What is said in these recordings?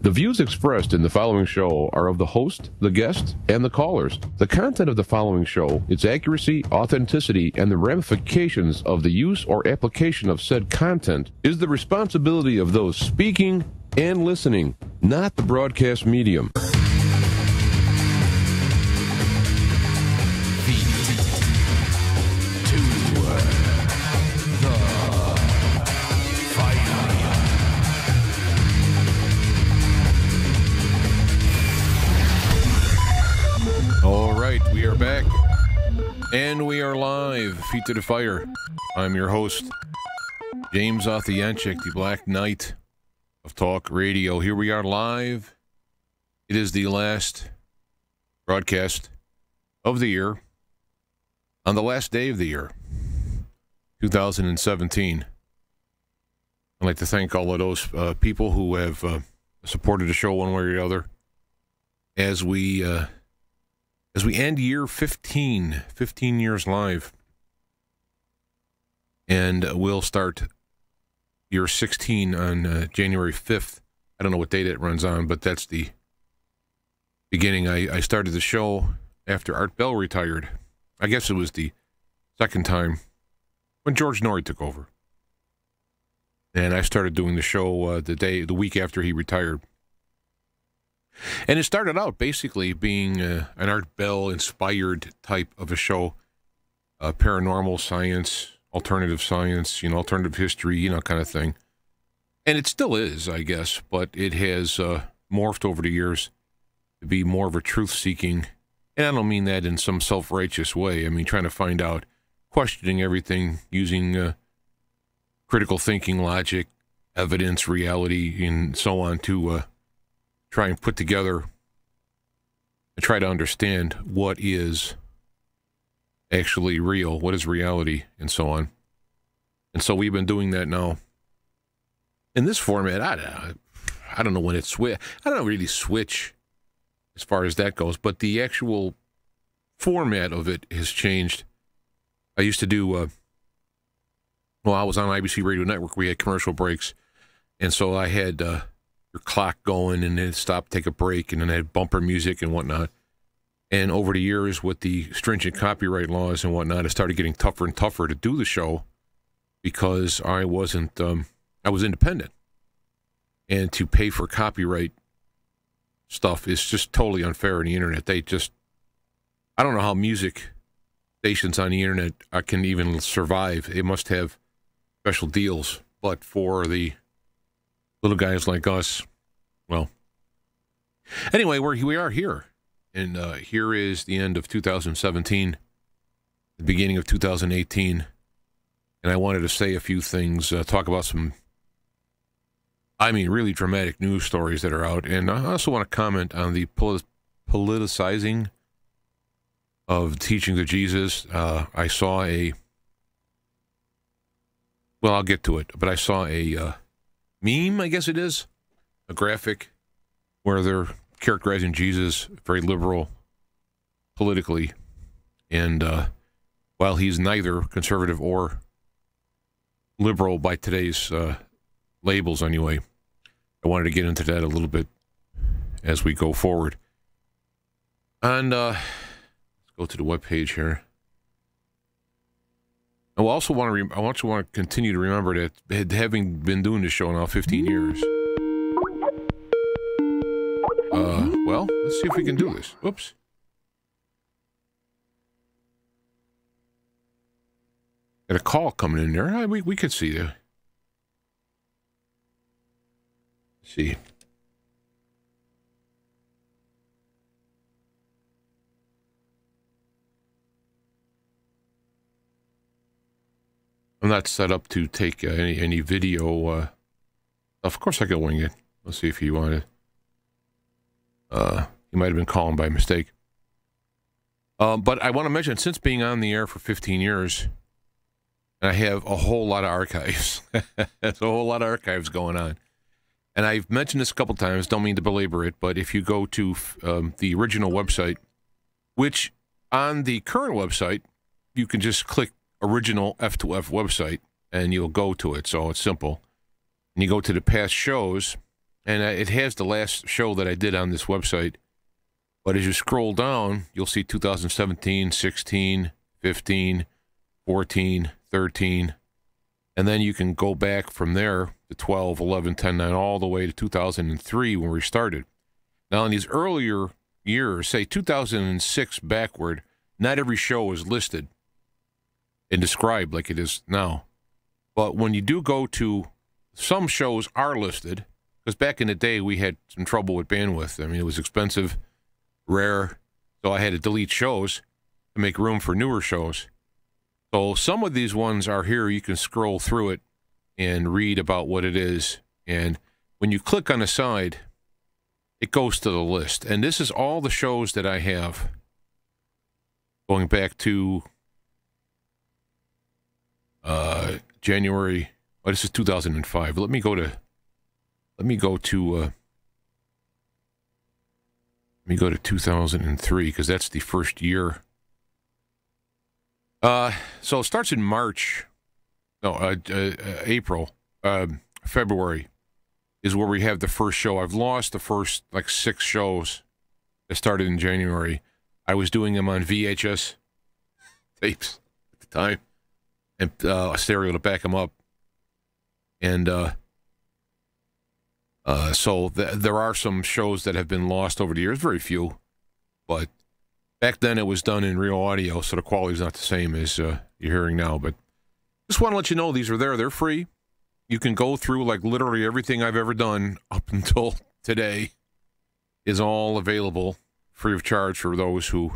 The views expressed in the following show are of the host, the guest, and the callers. The content of the following show, its accuracy, authenticity, and the ramifications of the use or application of said content is the responsibility of those speaking and listening, not the broadcast medium. We are back, and we are live, Feet to the Fire. I'm your host, James Othianchik, the Black Knight of Talk Radio. Here we are live. It is the last broadcast of the year, on the last day of the year, 2017. I'd like to thank all of those people who have supported the show one way or the other as we end year 15 years live, and we'll start year 16 on January 5th. I don't know what date it runs on, but that's the beginning. I started the show after Art Bell retired. I guess it was the second time when George Norrie took over. And I started doing the show the week after he retired. And it started out basically being an Art Bell-inspired type of a show, paranormal science, alternative science, alternative history, kind of thing. And it still is, I guess, but it has morphed over the years to be more of a truth-seeking, and I don't mean that in some self-righteous way. I mean trying to find out, questioning everything, using critical thinking, logic, evidence, reality, and so on to try and put together and try to understand what is actually real, what is reality, and so on. And so we've been doing that now. In this format, I don't know when it switch. I don't really switch as far as that goes, but the actual format of it has changed. I used to do, I was on IBC Radio Network. We had commercial breaks, and so I had your clock going, and then stop, take a break, and then I had bumper music and whatnot. And over the years, with the stringent copyright laws and whatnot, it started getting tougher and tougher to do the show because I was independent. And to pay for copyright stuff is just totally unfair on the internet. I don't know how music stations on the internet can even survive. It must have special deals. But for the little guys like us, well, anyway, we are here, and here is the end of 2017, the beginning of 2018, and I wanted to say a few things, talk about some, really dramatic news stories that are out, and I also want to comment on the politicizing of teaching of Jesus. I saw I'll get to it, but I saw a meme, I guess it is, a graphic where they're characterizing Jesus very liberal politically, and while he's neither conservative or liberal by today's labels anyway, I wanted to get into that a little bit as we go forward. And let's go to the webpage here. I also want to continue to remember that having been doing this show now 15 years. Well, let's see if we can do this. Oops. Got a call coming in there. We could see that. Let's see. I'm not set up to take any video. Of course, I can wing it. Let's see if he wanted. He might have been calling by mistake. But I want to mention, since being on the air for 15 years, I have a whole lot of archives. There's a whole lot of archives going on. And I've mentioned this a couple times, don't mean to belabor it, but if you go to the original website, which on the current website, you can just click original F2F website, and you'll go to it. So it's simple. And you go to the past shows, and it has the last show that I did on this website. But as you scroll down, you'll see 2017, 16, 15, 14, 13, and then you can go back from there to 12, 11, 10, 9, all the way to 2003 when we started. Now, in these earlier years, say 2006 backward, not every show is listed and described like it is now. But when you do go to, some shows are listed, because back in the day we had some trouble with bandwidth. I mean, it was expensive, rare, so I had to delete shows to make room for newer shows. So some of these ones are here. You can scroll through it and read about what it is. And when you click on the side, it goes to the list. And this is all the shows that I have going back to January. Oh, this is 2005. Let me go to 2003, because that's the first year. So it starts in April, February is where we have the first show. I've lost the first, 6 shows that started in January. I was doing them on VHS tapes at the time, and a stereo to back them up. And so there are some shows that have been lost over the years, very few, but back then it was done in real audio, so the quality is not the same as you're hearing now. But just want to let you know these are there. They're free. You can go through literally everything I've ever done up until today is all available free of charge for those who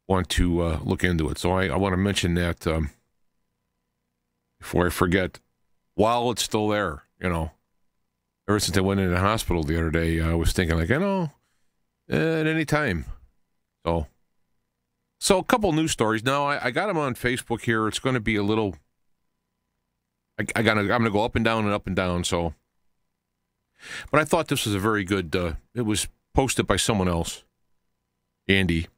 want to look into it. So I want to mention that before I forget, while it's still there, Ever since I went into the hospital the other day, I was thinking at any time. So a couple news stories. Now, I got them on Facebook here. It's going to be a little, I'm going to go up and down, so. But I thought this was a very good, it was posted by someone else, Andy.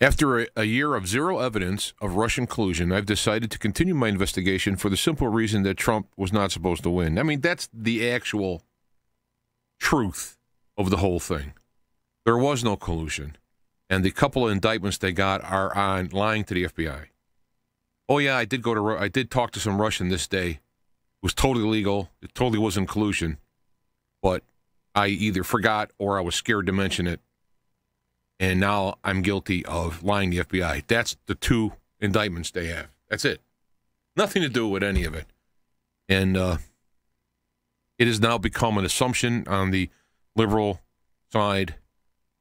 After a year of zero evidence of Russian collusion, I've decided to continue my investigation for the simple reason that Trump was not supposed to win. I mean, that's the actual truth of the whole thing. There was no collusion. And the couple of indictments they got are on lying to the FBI. Oh, yeah, I did talk to some Russian this day. It was totally legal. It totally wasn't collusion. But I either forgot or I was scared to mention it. And now I'm guilty of lying to the FBI. That's the 2 indictments they have. That's it. Nothing to do with any of it. And it has now become an assumption on the liberal side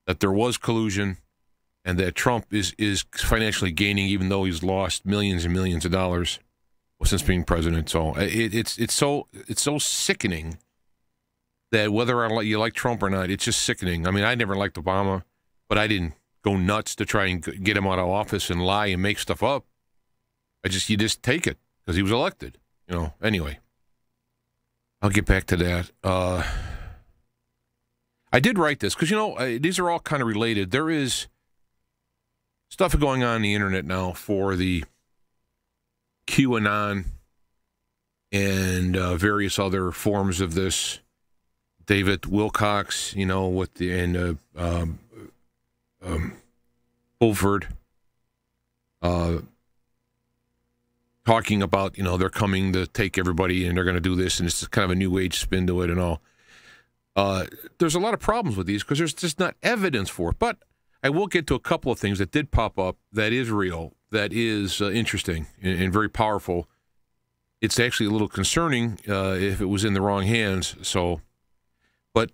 that there was collusion and that Trump is financially gaining, even though he's lost millions and millions of dollars since being president. So it's so sickening that whether you like Trump or not, it's just sickening. I mean, I never liked Obama. But I didn't go nuts to try and get him out of office and lie and make stuff up. You just take it because he was elected. Anyway, I'll get back to that. I did write this because, these are all kind of related. There is stuff going on the internet now for the QAnon and various other forms of this. David Wilcox, with the Fulford talking about, they're coming to take everybody and they're going to do this, and it's kind of a new age spin to it and all. There's a lot of problems with these because there's just not evidence for it. But I will get to a couple of things that did pop up that is real, that is interesting and very powerful. It's actually a little concerning if it was in the wrong hands. But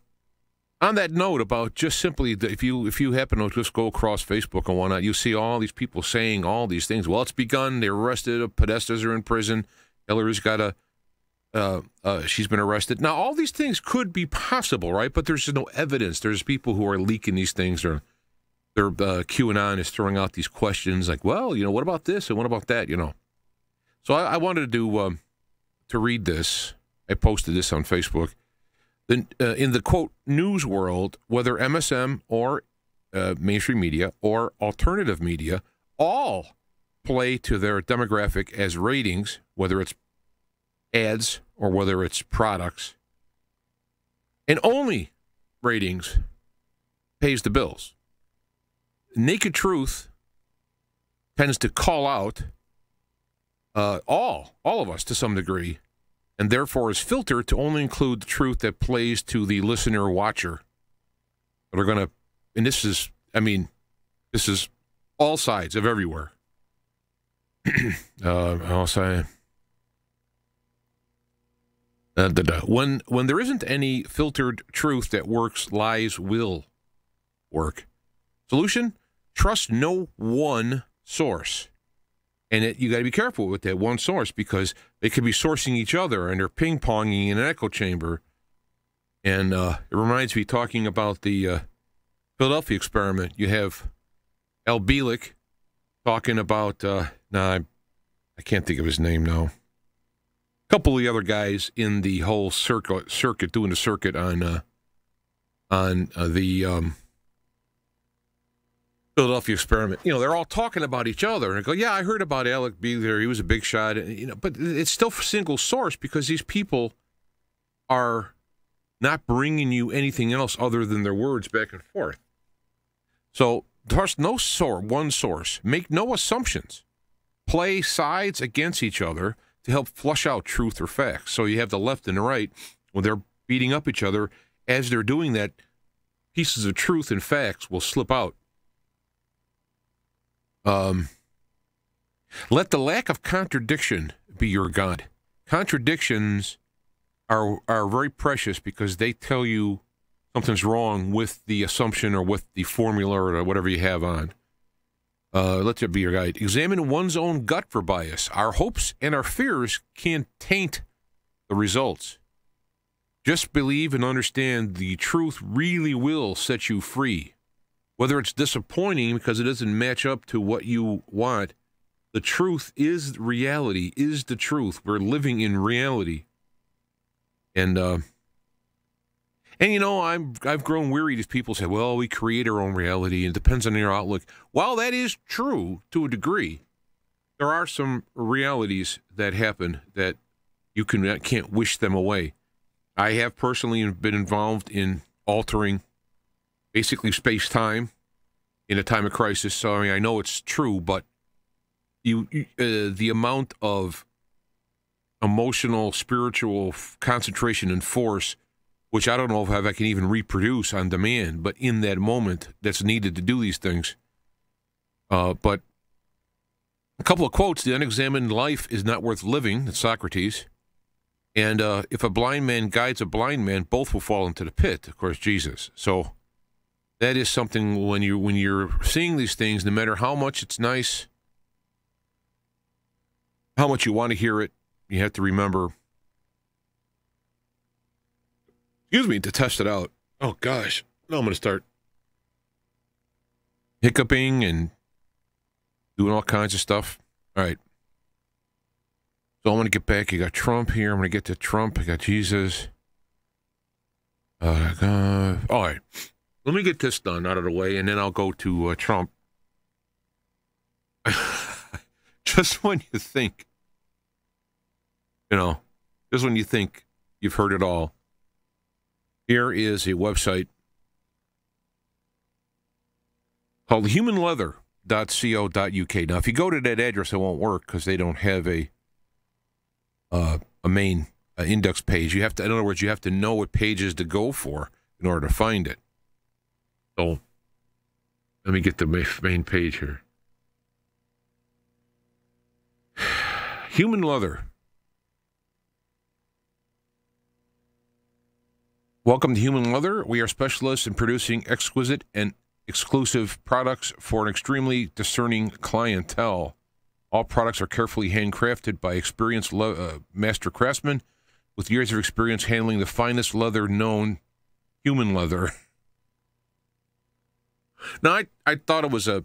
on that note about just simply, if you happen to just go across Facebook and whatnot, you see all these people saying all these things. Well, it's begun. They're arrested. Podestas are in prison. Hillary's got she's been arrested. Now, all these things could be possible, right? But there's no evidence. There's people who are leaking these things. Or QAnon is throwing out these questions like, well, what about this and what about that? So I wanted to read this. I posted this on Facebook. In the, quote, news world, whether MSM or mainstream media or alternative media all play to their demographic as ratings, whether it's ads or whether it's products. And only ratings pays the bills. Naked Truth tends to call out all of us to some degree, and therefore is filtered to only include the truth that plays to the listener or watcher. But are going to, and this is all sides of everywhere. I'll say, when there isn't any filtered truth that works, lies will work. Solution: trust no one source. And you got to be careful with that one source, because they could be sourcing each other and they're ping-ponging in an echo chamber. And it reminds me, talking about the Philadelphia experiment, you have Al Bielek talking about, I can't think of his name now. A couple of the other guys in the whole circuit doing the circuit on the Philadelphia experiment. They're all talking about each other and go, yeah, I heard about Alec Bielek. He was a big shot. But it's still single source, because these people are not bringing you anything else other than their words back and forth. So trust no one source. Make no assumptions. Play sides against each other to help flush out truth or facts. So you have the left and the right, when they're beating up each other. As they're doing that, pieces of truth and facts will slip out. Let the lack of contradiction be your God. Contradictions are very precious, because they tell you something's wrong with the assumption or with the formula or whatever you have on. Let that be your guide. Examine one's own gut for bias. Our hopes and our fears can taint the results. Just believe and understand the truth really will set you free. Whether it's disappointing because it doesn't match up to what you want, the truth is reality, is the truth. We're living in reality. And I've grown weary as people say, well, we create our own reality, and it depends on your outlook. While that is true to a degree, there are some realities that happen that you can't wish them away. I have personally been involved in altering basically space-time in a time of crisis. So, I know it's true, but the amount of emotional, spiritual concentration and force, which I don't know if I can even reproduce on demand, but in that moment that's needed to do these things. But a couple of quotes: the unexamined life is not worth living, that's Socrates. And if a blind man guides a blind man, both will fall into the pit, of course, Jesus. So that is something when you're seeing these things, no matter how much it's nice, how much you want to hear it, you have to remember, to test it out. Oh, gosh. Now I'm going to start hiccuping and doing all kinds of stuff. All right. So I'm going to get back. You got Trump here. I'm going to get to Trump. I got Jesus. All right. Let me get this done out of the way, and then I'll go to Trump. Just when you think, just when you think you've heard it all, here is a website called humanleather.co.uk. Now, if you go to that address, it won't work because they don't have a main index page. You have to, in other words, you have to know what pages to go for in order to find it. So let me get the main page here. Human Leather. Welcome to Human Leather. We are specialists in producing exquisite and exclusive products for an extremely discerning clientele. All products are carefully handcrafted by experienced master craftsmen with years of experience handling the finest leather known, human leather. Now, I thought it was a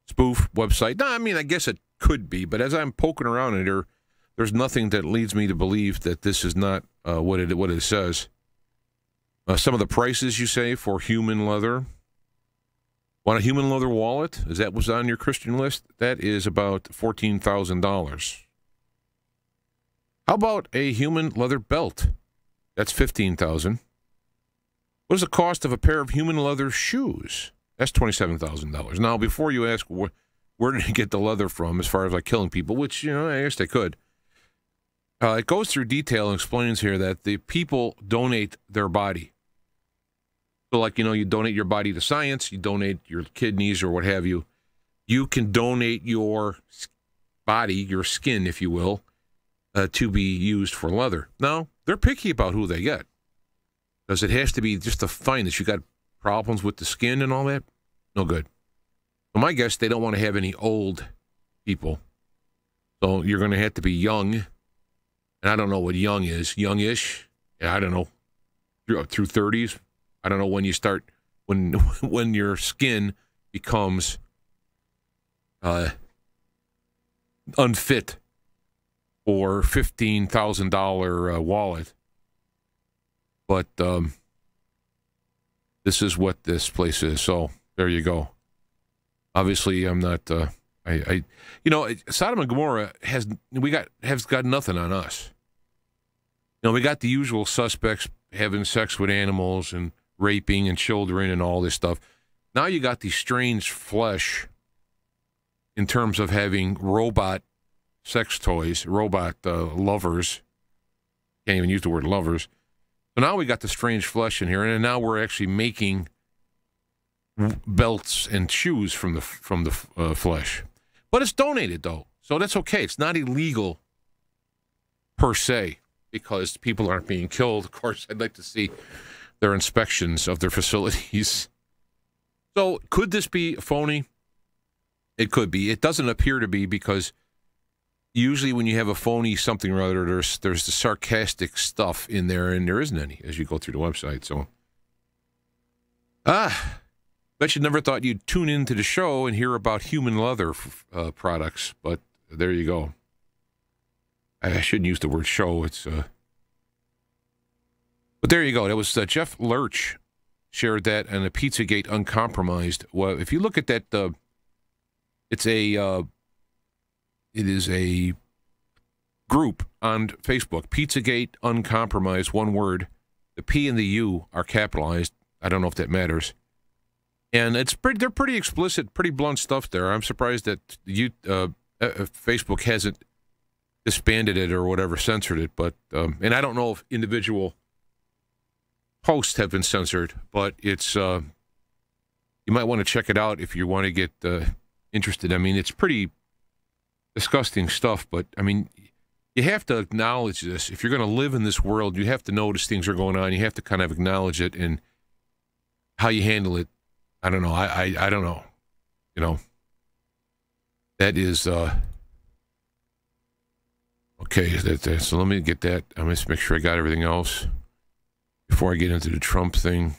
spoof website. No, I guess it could be, but as I'm poking around in there, there's nothing that leads me to believe that this is not what it says. Some of the prices you say for human leather. Want a human leather wallet? Is that was on your Christian list? That is about $14,000. How about a human leather belt? That's $15,000. What is the cost of a pair of human leather shoes? That's $27,000. Now, before you ask where did they get the leather from as far as like killing people, which, you know, I guess they could. It goes through detail and explains here that the people donate their body. So, like, you know, you donate your body to science, you donate your kidneys or what have you. You can donate your body, your skin, if you will, to be used for leather. Now, they're picky about who they get. Because it has to be just the finest. You got problems with the skin and all that? No good. So my guess, they don't want to have any old people. So you're going to have to be young. And I don't know what young is. Youngish? Yeah, I don't know. Through 30s? I don't know when you start, when your skin becomes unfit for $15,000 wallet. But this is what this place is. So there you go. Obviously, I'm not. You know, Sodom and Gomorrah has got nothing on us. You know, we got the usual suspects having sex with animals and raping and children and all this stuff. Now you got these strange flesh in terms of having robot sex toys, robot lovers. Can't even use the word lovers. So now we got the strange flesh in here, and now we're actually making belts and shoes from the flesh. But it's donated, though, so that's okay. It's not illegal per se because people aren't being killed. Of course, I'd like to see their inspections of their facilities. So could this be phony? It could be. It doesn't appear to be because usually when you have a phony something or other, there's the sarcastic stuff in there, and there isn't any as you go through the website. So, bet you never thought you'd tune into the show and hear about human leather products, but there you go. I shouldn't use the word show. It's but there you go. That was Jeff Lurch shared that on the Pizzagate Uncompromised. Well, if you look at that, it is a group on Facebook, Pizzagate Uncompromised, one word. The P and the U are capitalized. I don't know if that matters. And they're pretty explicit, pretty blunt stuff there. I'm surprised that Facebook hasn't disbanded it or whatever, censored it. But and I don't know if individual posts have been censored, but it's you might want to check it out if you want to get interested. I mean, it's pretty disgusting stuff, but I mean, you have to acknowledge this. If you're going to live in this world, you have to notice things are going on. You have to kind of acknowledge it, and how you handle it, I don't know. I don't know. You know, that is okay. So let me get that. I'm going to make sure I got everything else before I get into the Trump thing.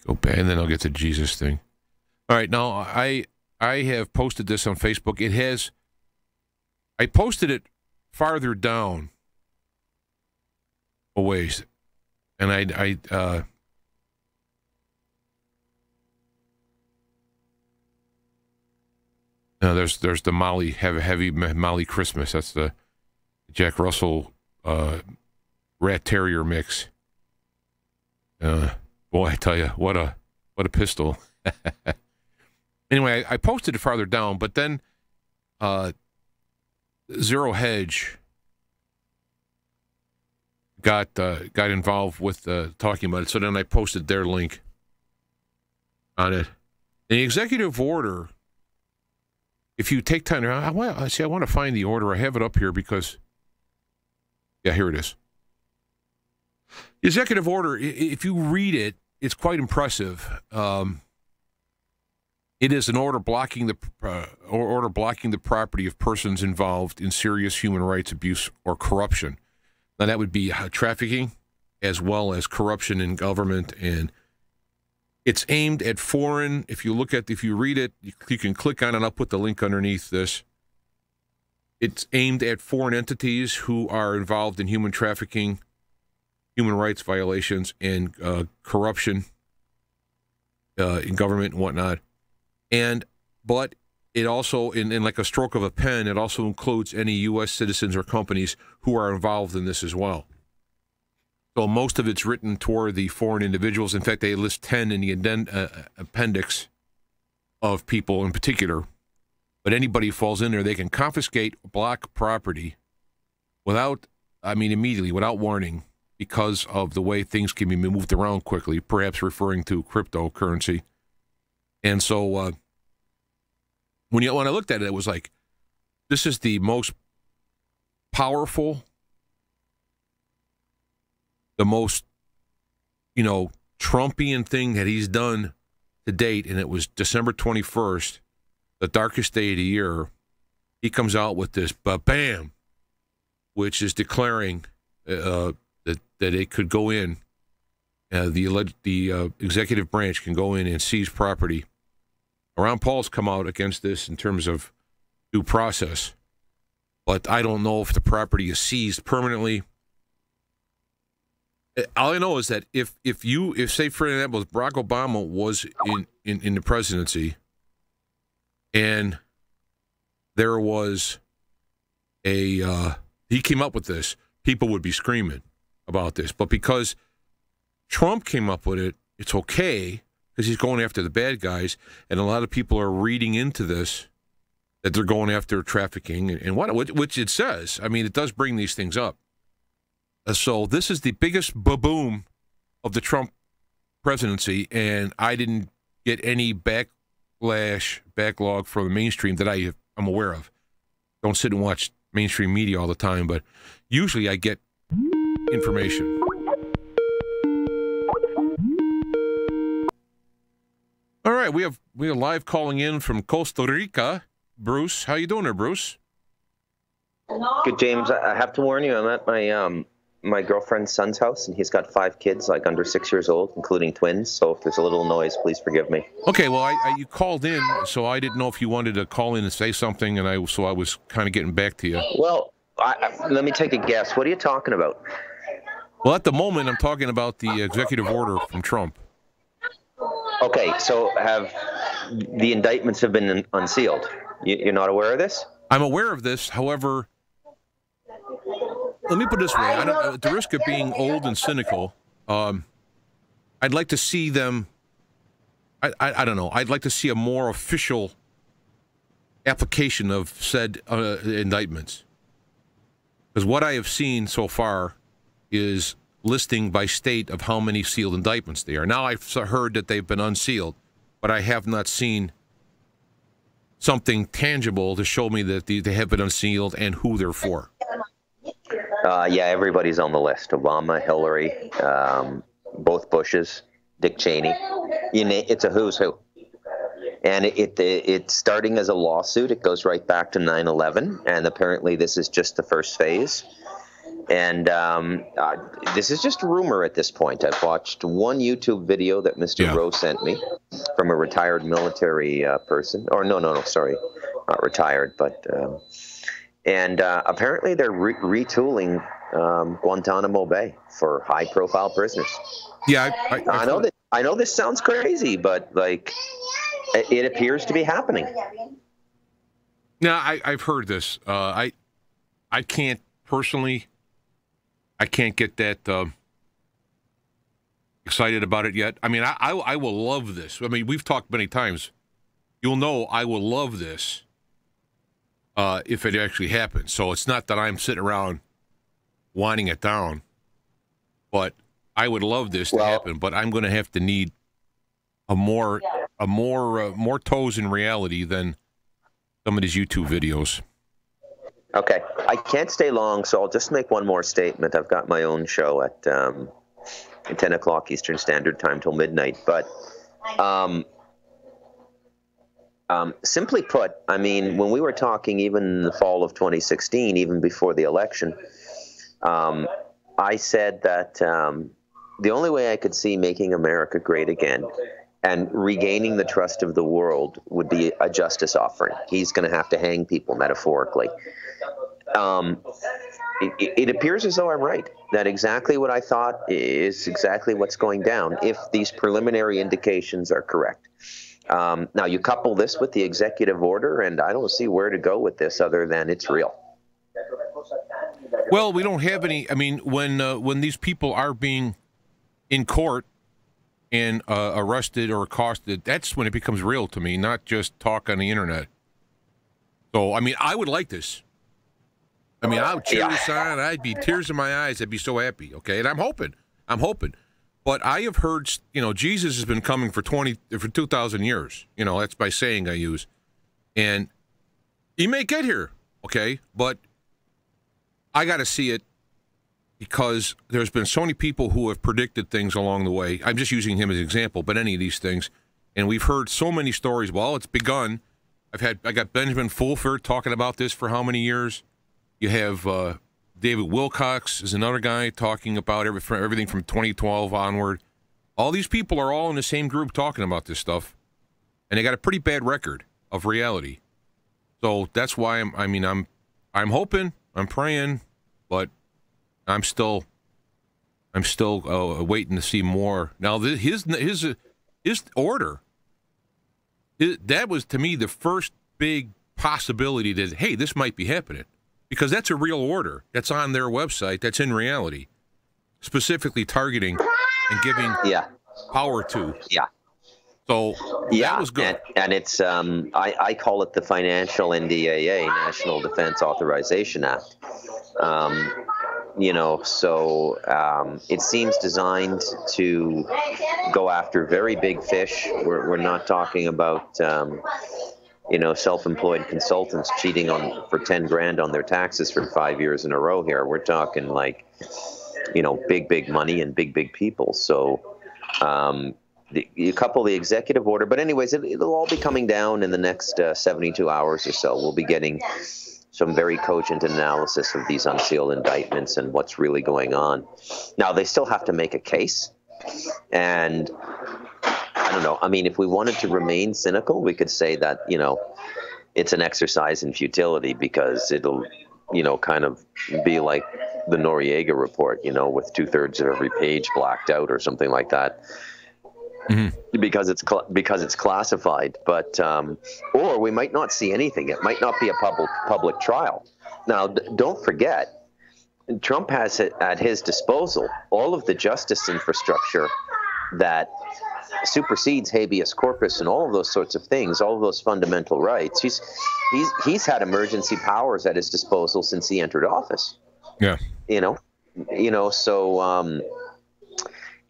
Go back, and then I'll get to Jesus thing. All right, now I have posted this on Facebook. I posted it farther down a ways, and there's the Molly, heavy Molly Christmas. That's the Jack Russell Rat Terrier mix. Boy, I tell you, what a pistol. Anyway, I posted it farther down, but then Zero Hedge got involved with talking about it. So then I posted their link on it. The executive order, if you take time, I want to find the order. I have it up here because, yeah, here it is. The executive order, if you read it, it's quite impressive. It is an order blocking the property of persons involved in serious human rights abuse or corruption. Now that would be trafficking, as well as corruption in government, and it's aimed at foreign. If you read it, you can click on it. I'll put the link underneath this. It's aimed at foreign entities who are involved in human trafficking, human rights violations, and corruption in government and whatnot. But it also, in like a stroke of a pen, it also includes any U.S. citizens or companies who are involved in this as well. So most of it's written toward the foreign individuals. In fact, they list 10 in the appendix of people in particular. But anybody who falls in there, they can confiscate, block property immediately, without warning, because of the way things can be moved around quickly, perhaps referring to cryptocurrency. And so when I looked at it, it was like, this is the most powerful, the most, Trumpian thing that he's done to date, and it was December 21st, the darkest day of the year. He comes out with this, bam, which is declaring that it could go in, the executive branch can go in and seize property. Ron Paul's come out against this in terms of due process, but I don't know if the property is seized permanently. All I know is that if say for example, Barack Obama was in the presidency, and there was he came up with this, people would be screaming about this. But because Trump came up with it, it's okay, because he's going after the bad guys, and a lot of people are reading into this that they're going after trafficking and which it says. I mean, it does bring these things up. So this is the biggest boom of the Trump presidency, and I didn't get any backlog from the mainstream that I'm aware of. Don't sit and watch mainstream media all the time, but usually I get information. All right, we have live calling in from Costa Rica. Bruce, how you doing there, Bruce? Good, James. I have to warn you, I'm at my girlfriend's son's house, and he's got 5 kids, like under 6 years old, including twins. So if there's a little noise, please forgive me. Okay, well, you called in, so I didn't know if you wanted to call in and say something, and I was kind of getting back to you. Well, let me take a guess. What are you talking about? Well, at the moment, I'm talking about the executive order from Trump. Okay, so the indictments have been unsealed. You're not aware of this? I'm aware of this. However, let me put it this way. At the risk of being old and cynical, I'd like to see them, I don't know, I'd like to see a more official application of said indictments. Because what I have seen so far is listing by state of how many sealed indictments there are. Now, I've heard that they've been unsealed, but I have not seen something tangible to show me that they have been unsealed and who they're for. Yeah, everybody's on the list. Obama, Hillary, both Bushes, Dick Cheney. It's a who's who. And it's starting as a lawsuit. It goes right back to 9/11, and apparently this is just the first phase. And this is just a rumor at this point. I've watched one YouTube video that Mr. Rowe sent me from a retired military person. Or no, sorry, not retired, but apparently they're retooling Guantanamo Bay for high-profile prisoners. Yeah, I know this sounds crazy, but like it appears to be happening. Now, I've heard this. I can't personally. I can't get that excited about it yet. I mean, I will love this. I mean, we've talked many times. You'll know I will love this if it actually happens. So it's not that I'm sitting around winding it down, but I would love this to happen. But I'm going to have to need more toes in reality than some of these YouTube videos. Okay. I can't stay long, so I'll just make one more statement. I've got my own show at 10 o'clock Eastern Standard Time till midnight. But simply put, I mean, when we were talking even in the fall of 2016, even before the election, I said that the only way I could see making America great again and regaining the trust of the world would be a justice offering. He's going to have to hang people, metaphorically. It appears as though I'm right, that exactly what I thought is exactly what's going down, if these preliminary indications are correct. Now, you couple this with the executive order, and I don't see where to go with this other than it's real. Well, we don't have any. I mean, when these people are being in court and arrested or accosted, that's when it becomes real to me, not just talk on the internet. So, I mean, I would like this. I mean, I would cheer this on. I'd be tears in my eyes. I'd be so happy. Okay, and I'm hoping. But I have heard, Jesus has been coming for 2,000 years. That's my saying I use, and he may get here. Okay, but I got to see it because there's been so many people who have predicted things along the way. I'm just using him as an example, but any of these things, and we've heard so many stories. Well, it's begun. I got Benjamin Fulford talking about this for how many years? You have David Wilcox is another guy talking about everything from 2012 onward. All these people are all in the same group talking about this stuff, and they got a pretty bad record of reality. So that's why I'm hoping, I'm praying, but I'm still waiting to see more. Now his order. That was, to me, the first big possibility that, hey, this might be happening. Because that's a real order. That's on their website. That's in reality. Specifically targeting and giving power to. Yeah. So that was good. And it's, I call it the Financial NDAA, National Defense Authorization Act. It seems designed to go after very big fish. We're not talking about, self-employed consultants cheating for 10 grand on their taxes for 5 years in a row here. We're talking big money and big people. So you couple the executive order, but anyways, it'll all be coming down in the next 72 hours or so. We'll be getting some very cogent analysis of these unsealed indictments and what's really going on. Now, they still have to make a case. And I don't know. I mean, if we wanted to remain cynical, we could say that, it's an exercise in futility because it'll, kind of be like the Noriega report, with 2/3 of every page blacked out or something like that. Mm-hmm. Because it's classified, but or we might not see anything. It might not be a public trial. Now, don't forget, Trump has at his disposal all of the justice infrastructure that supersedes habeas corpus and all of those sorts of things, all of those fundamental rights. He's had emergency powers at his disposal since he entered office. Yeah, so.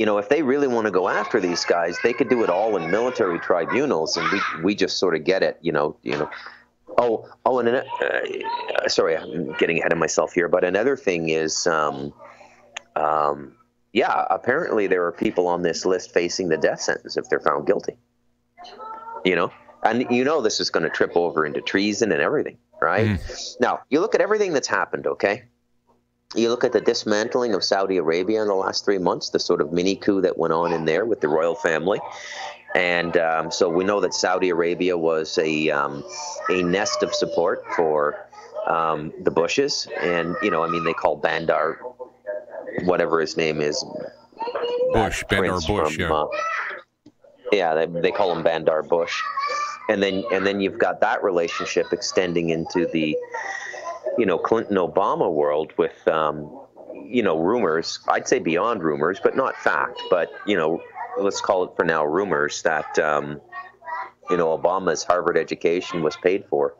If they really want to go after these guys, they could do it all in military tribunals, and we just sort of get it, sorry, I'm getting ahead of myself here, but another thing is, apparently there are people on this list facing the death sentence if they're found guilty, and this is going to trip over into treason and everything, right? Mm. Now, you look at everything that's happened, okay? You look at the dismantling of Saudi Arabia in the last 3 months, the sort of mini coup that went on in there with the royal family. And so we know that Saudi Arabia was a nest of support for the Bushes. And, they call Bandar, whatever his name is. Bandar Bush, they call him Bandar Bush. And then you've got that relationship extending into the Clinton-Obama world with, rumors, I'd say beyond rumors, but not fact, but, let's call it for now rumors that, Obama's Harvard education was paid for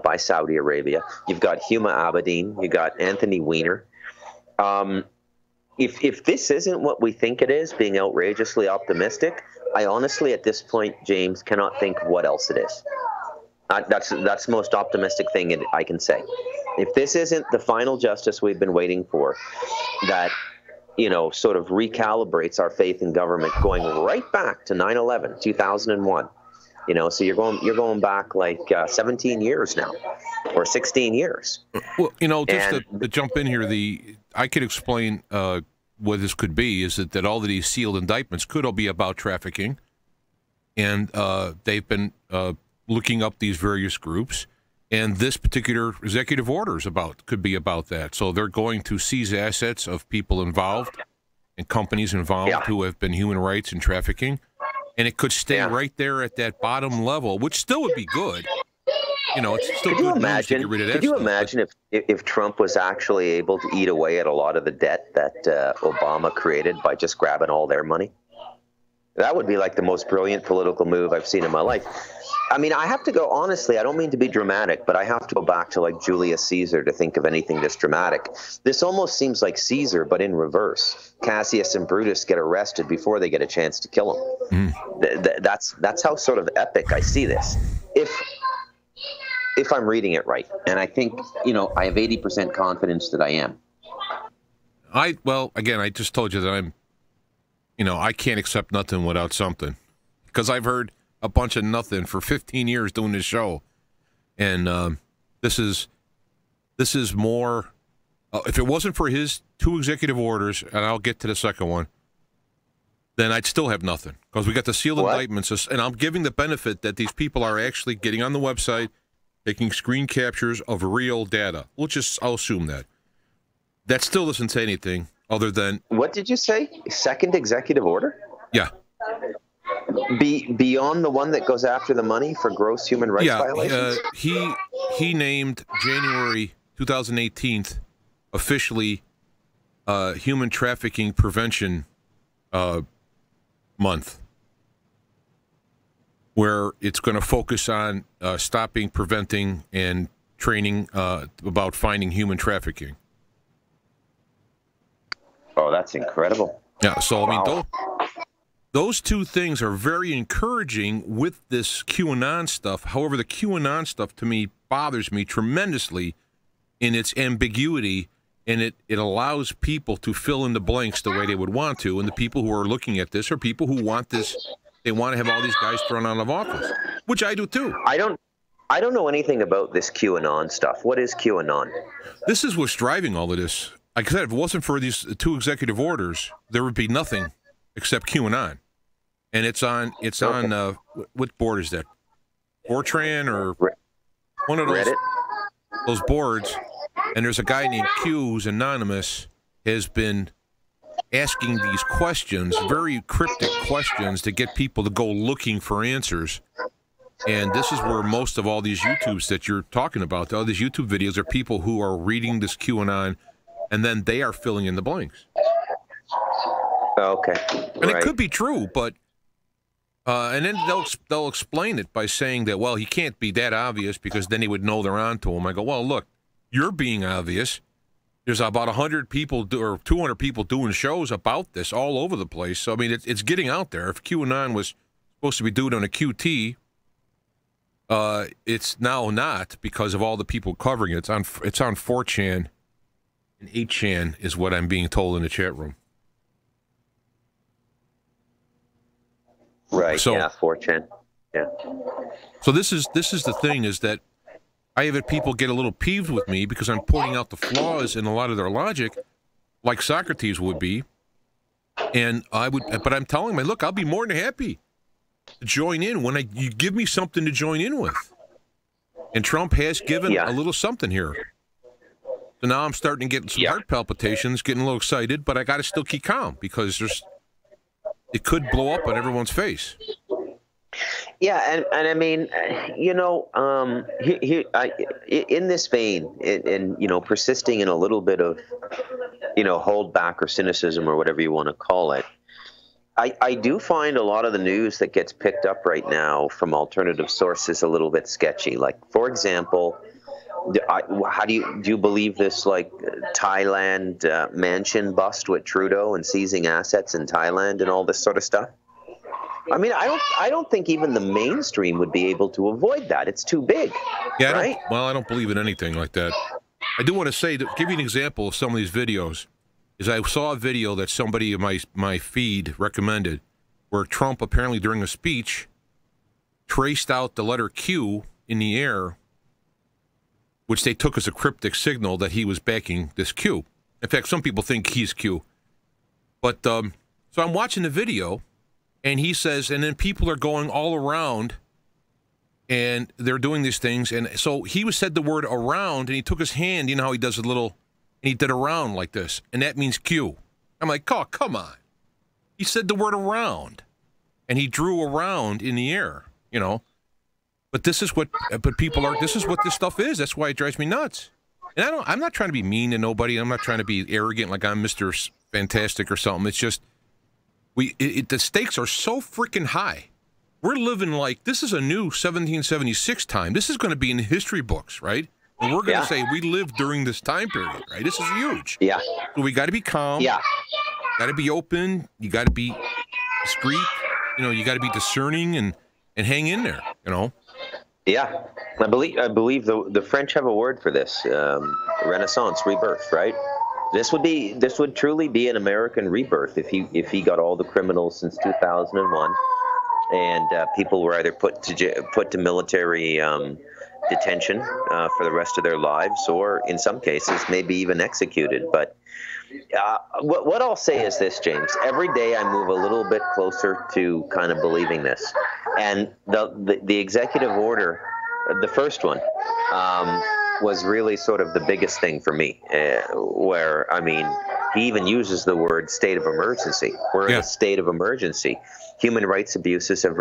by Saudi Arabia. You've got Huma Abedin, you got Anthony Weiner. If this isn't what we think it is, being outrageously optimistic, I honestly, at this point, James, cannot think what else it is. That's the most optimistic thing I can say. If this isn't the final justice we've been waiting for, that, sort of recalibrates our faith in government, going right back to 9/11, 2001. So you're going back like 17 years now, or 16 years. Well, just to jump in here, I could explain what this could be is that all of these sealed indictments could all be about trafficking, and they've been looking up these various groups, and this particular executive order could be about that. So they're going to seize assets of people involved and companies involved who have been human rights and trafficking, and it could stay right there at that bottom level, which still would be good. You know, it's still good news to get rid of that Could you stuff, imagine if Trump was actually able to eat away at a lot of the debt that Obama created by just grabbing all their money? That would be like the most brilliant political move I've seen in my life. I mean, I have to go, honestly, I don't mean to be dramatic, but I have to go back to like Julius Caesar to think of anything this dramatic. This almost seems like Caesar, but in reverse. Cassius and Brutus get arrested before they get a chance to kill him. That's how sort of epic I see this. If I'm reading it right. And I think, you know, I have 80% confidence that I am. Well, again, I just told you that I can't accept nothing without something. Because I've heard a bunch of nothing for 15 years doing this show. And this is more, if it wasn't for his 2 executive orders, and I'll get to the second one, then I'd still have nothing. Because we got the sealed indictments, and I'm giving the benefit that these people are actually getting on the website, taking screen captures of real data. I'll assume that. That still doesn't say anything other than... What did you say? Second executive order? Yeah. Beyond the one that goes after the money for gross human rights violations? He named January 2018 officially Human Trafficking Prevention Month, where it's going to focus on stopping, preventing, and training about finding human trafficking. Oh, that's incredible. Yeah, so, I mean, those 2 things are very encouraging with this QAnon stuff. However, the QAnon stuff, to me, bothers me tremendously in its ambiguity, and it allows people to fill in the blanks the way they would want to, and the people who are looking at this are people who want this. They want to have all these guys thrown out of office, which I do too. I don't know anything about this QAnon stuff. What is QAnon? This is what's driving all of this. Like I said, if it wasn't for these 2 executive orders, there would be nothing except QAnon. And it's on what board is that? Fortran or one of those boards. And there's a guy named Q who's anonymous, has been asking these questions, very cryptic questions, to get people to go looking for answers. And this is where most of all these YouTubes that you're talking about, all these YouTube videos, are people who are reading this QAnon, and then they are filling in the blanks. Okay. And it could be true, but and then they'll explain it by saying that, well, he can't be that obvious because then he would know they're on to him. I go, well, look, you're being obvious. There's about 100 people or 200 people doing shows about this all over the place. So, I mean, it's getting out there. If QAnon was supposed to be doing on a QT, it's now not because of all the people covering it. It's on 4chan, and 8chan is what I'm being told in the chat room. Right, so, yeah, 4chan. Yeah. So this is the thing, is that I have had people get a little peeved with me because I'm pointing out the flaws in a lot of their logic, like Socrates would be. And but I'm telling them, look, I'll be more than happy to join in when you give me something to join in with. And Trump has given a little something here. So now I'm starting to get some heart palpitations, getting a little excited, but I got to still keep calm because it could blow up on everyone's face. Yeah, and I mean, you know, in this vein, and you know, persisting in a little bit of, you know, hold back or cynicism or whatever you want to call it, I do find a lot of the news that gets picked up right now from alternative sources a little bit sketchy. Like, for example, how do you believe this, like, Thailand mansion bust with Trudeau and seizing assets in Thailand and all this sort of stuff? I mean, I don't think even the mainstream would be able to avoid that. It's too big. Yeah, right? I don't believe in anything like that. I do want to say, to give you an example of some of these videos, is I saw a video that somebody in my feed recommended where Trump apparently during a speech traced out the letter Q in the air, which they took as a cryptic signal that he was backing this Q. In fact, some people think he's Q. But so I'm watching the video, and he says, and then people are going all around, and they're doing these things. And so he said the word around, and he took his hand, you know how he does a little, and he did around like this, and that means Q. I'm like, oh, come on. He said the word around. and he drew around in the air, you know. But this is what this is what this stuff is. That's why it drives me nuts. And I'm not trying to be mean to nobody. I'm not trying to be arrogant like I'm Mr. Fantastic or something. It's just the stakes are so freaking high. We're living like this is a new 1776 time. This is going to be in the history books, right? And we're going to say we lived during this time period, right? This is huge. Yeah. So we got to be calm. Yeah. Got to be open. You got to be discreet. You know, you got to be discerning and hang in there, you know? Yeah. I believe the French have a word for this, Renaissance, rebirth, right? This would truly be an American rebirth if he got all the criminals since 2001, and people were either put to military detention for the rest of their lives, or in some cases maybe even executed. But what I'll say is this, James. Every day I move a little bit closer to kind of believing this, and the executive order, the first one, was really sort of the biggest thing for me, where, I mean, he even uses the word state of emergency. We're in a state of emergency. Human rights abuses have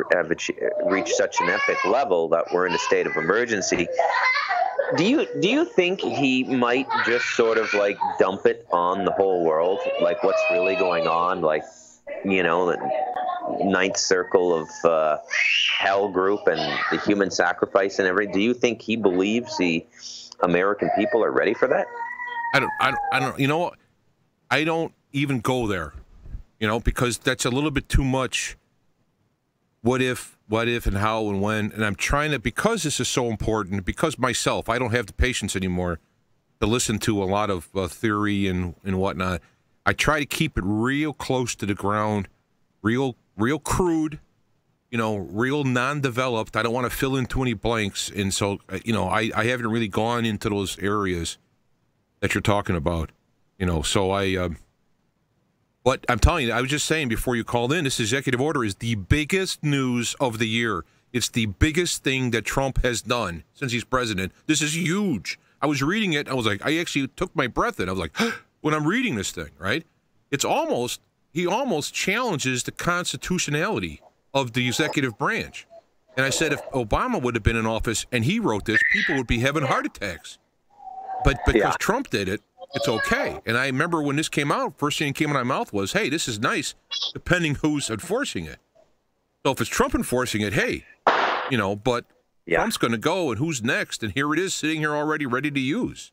reached such an epic level that we're in a state of emergency. Do you think he might just sort of like dump it on the whole world, like what's really going on, like, you know, the ninth circle of hell group and the human sacrifice and everything? Do you think he believes the American people are ready for that? I don't, you know, I don't even go there, you know, because that's a little bit too much. What if, and how, and when, and I'm trying to, because this is so important, because myself, I don't have the patience anymore to listen to a lot of theory and whatnot. I try to keep it real close to the ground, real crude, you know, real non-developed. I don't want to fill in too many blanks, and so, you know, I haven't really gone into those areas that you're talking about, you know, so but I'm telling you, I was just saying before you called in, this executive order is the biggest news of the year. It's the biggest thing that Trump has done since he's president. This is huge. I was reading it. I was like, I actually took my breath in. I was like, when I'm reading this thing, right? He almost challenges the constitutionality of the executive branch. And I said, if Obama would have been in office and he wrote this, people would be having heart attacks. But because Trump did it, it's okay. And I remember when this came out, first thing that came out of my mouth was, hey, this is nice, depending who's enforcing it. So if it's Trump enforcing it, hey, you know, but Trump's going to go, and who's next? And here it is sitting here already ready to use.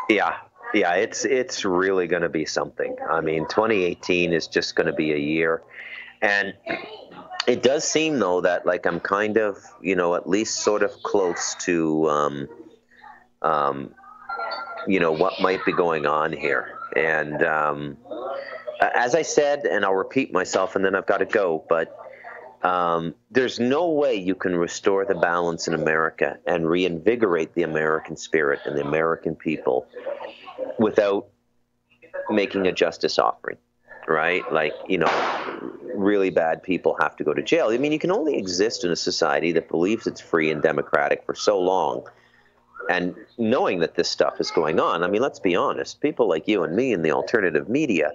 Yeah, it's really going to be something. I mean, 2018 is just going to be a year. And it does seem, though, that, like, I'm kind of, you know, at least sort of close to, you know, what might be going on here. And as I said, and I'll repeat myself and then I've got to go, but there's no way you can restore the balance in America and reinvigorate the American spirit and the American people without making a justice offering, right? Like, you know, really bad people have to go to jail. I mean, you can only exist in a society that believes it's free and democratic for so long. And knowing that this stuff is going on, I mean, let's be honest, people like you and me in the alternative media,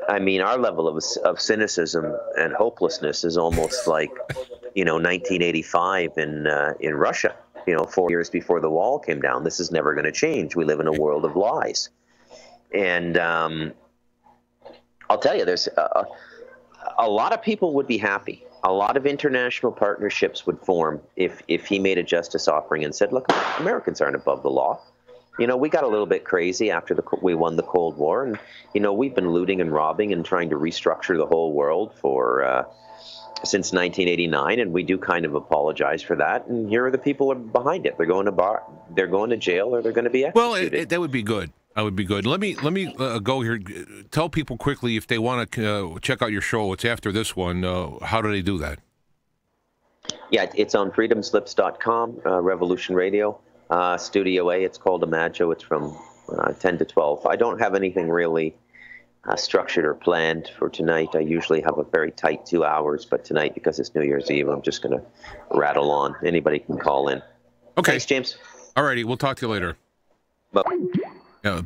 I mean, our level of cynicism and hopelessness is almost like, you know, 1985 in Russia, you know, 4 years before the wall came down. This is never going to change. We live in a world of lies. And I'll tell you, there's a lot of people would be happy. A lot of international partnerships would form if he made a justice offering and said, look, Americans aren't above the law. You know, we got a little bit crazy after we won the Cold War, and, you know, we've been looting and robbing and trying to restructure the whole world for since 1989, and we do kind of apologize for that. And here are the people behind it. They're going to jail, or they're going to be executed. Well, that would be good. That would be good. Let me go here. Tell people quickly if they want to check out your show. It's after this one. How do they do that? Yeah, it's on freedomslips.com, Revolution Radio. Studio A, it's called Imago. It's from 10 to 12. I don't have anything really structured or planned for tonight. I usually have a very tight 2 hours, but tonight, because it's New Year's Eve, I'm just going to rattle on. Anybody can call in. Okay. Thanks, James. All righty. We'll talk to you later. Bye.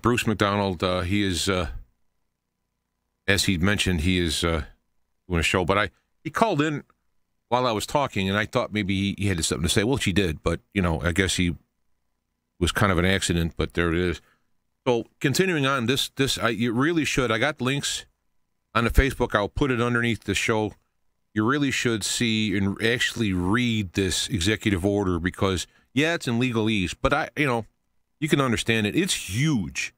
Bruce McDonald, he is, as he mentioned, he is doing a show. But he called in while I was talking, and I thought maybe he had something to say. Well, she did, but, I guess he was kind of an accident, but there it is. So continuing on, you really should. I got links on the Facebook. I'll put it underneath the show. You really should see and actually read this executive order because, yeah, it's in legalese, but you can understand it. It's huge.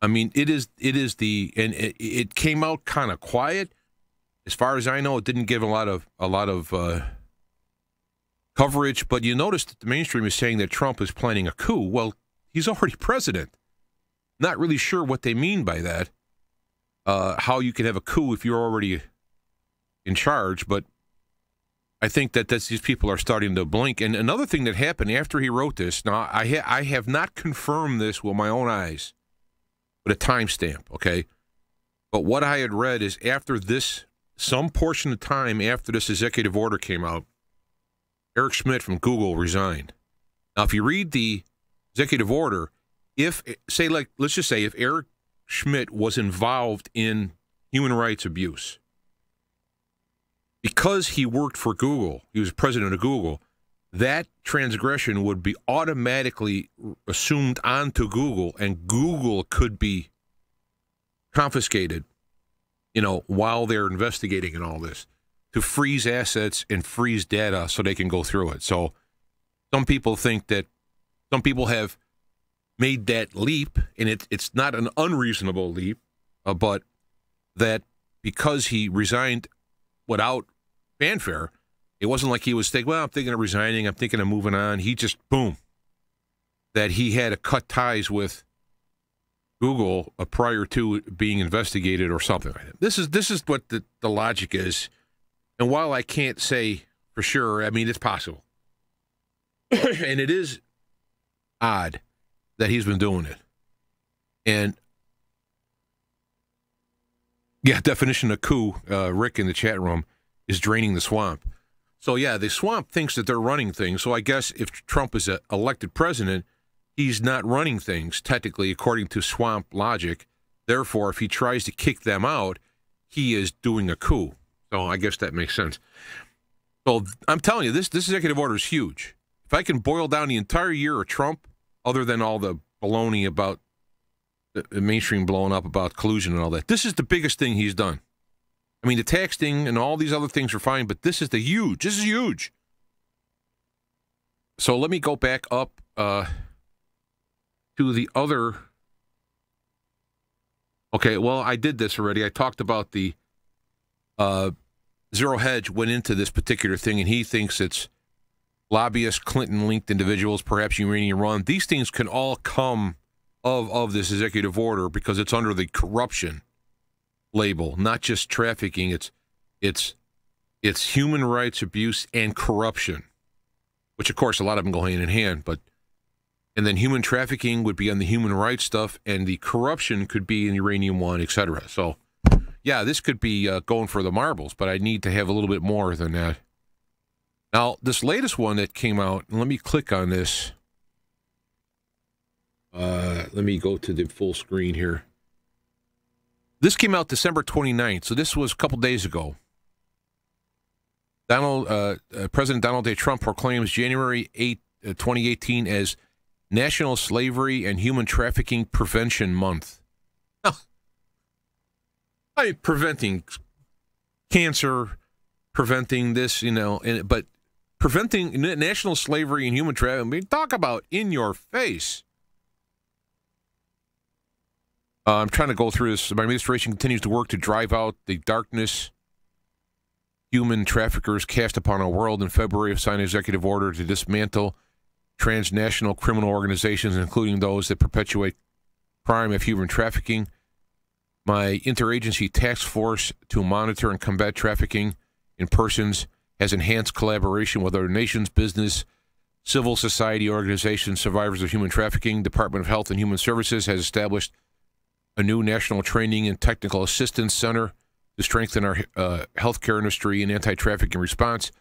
I mean, it it came out kind of quiet. As far as I know, it didn't give a lot of coverage, but you notice that the mainstream is saying that Trump is planning a coup. Well, he's already president. Not really sure what they mean by that. How you can have a coup if you're already in charge, but I think that these people are starting to blink. And another thing that happened after he wrote this, now I have not confirmed this with my own eyes, but a timestamp, okay? But what I had read is after this, some portion of time after this executive order came out, Eric Schmidt from Google resigned. Now, if you read the executive order, let's just say if Eric Schmidt was involved in human rights abuse, because he worked for Google, he was president of Google, that transgression would be automatically assumed onto Google, and Google could be confiscated, while they're investigating and all this, to freeze assets and freeze data so they can go through it. So some people think that some people have made that leap, and it's not an unreasonable leap, but that because he resigned without fanfare, it wasn't like he was thinking, well, I'm thinking of resigning, I'm thinking of moving on. He just, boom, that he had to cut ties with Google prior to being investigated or something like that. This is what the logic is. And while I can't say for sure, I mean, it's possible. And it is odd that he's been doing it. And, yeah, definition of coup, Rick in the chat room, is draining the swamp. So, yeah, the swamp thinks that they're running things. So I guess if Trump is elected president, he's not running things, technically, according to swamp logic. Therefore, if he tries to kick them out, he is doing a coup. So I guess that makes sense. So I'm telling you, this executive order is huge. If I can boil down the entire year of Trump, other than all the baloney about the mainstream blowing up about collusion and all that, this is the biggest thing he's done. I mean, the tax thing and all these other things are fine, but this is huge. This is huge. So let me go back up to the other. Okay, well, I did this already. I talked about the Zero Hedge went into this particular thing, and he thinks it's lobbyists, Clinton-linked individuals, perhaps Uranium Run. These things can all come of this executive order because it's under the corruption label, not just trafficking. It's human rights abuse and corruption, which, of course, a lot of them go hand in hand. And then human trafficking would be on the human rights stuff, and the corruption could be in Uranium One, etc. So, yeah, this could be going for the marbles, but I need to have a little bit more than that. Now, this latest one that came out, and let me click on this. Let me go to the full screen here. This came out December 29th, so this was a couple days ago. President Donald J. Trump proclaims January 8, 2018 as National Slavery and Human Trafficking Prevention Month. Preventing cancer, preventing this, but preventing national slavery and human trafficking, I mean, talk about in your face. I'm trying to go through this. My administration continues to work to drive out the darkness human traffickers cast upon our world. In February, signed an executive order to dismantle transnational criminal organizations, including those that perpetuate crime of human trafficking. My interagency task force to monitor and combat trafficking in persons has enhanced collaboration with other nations, business, civil society organizations, survivors of human trafficking. Department of Health and Human Services has established a new national training and technical assistance center to strengthen our healthcare industry and anti-trafficking response.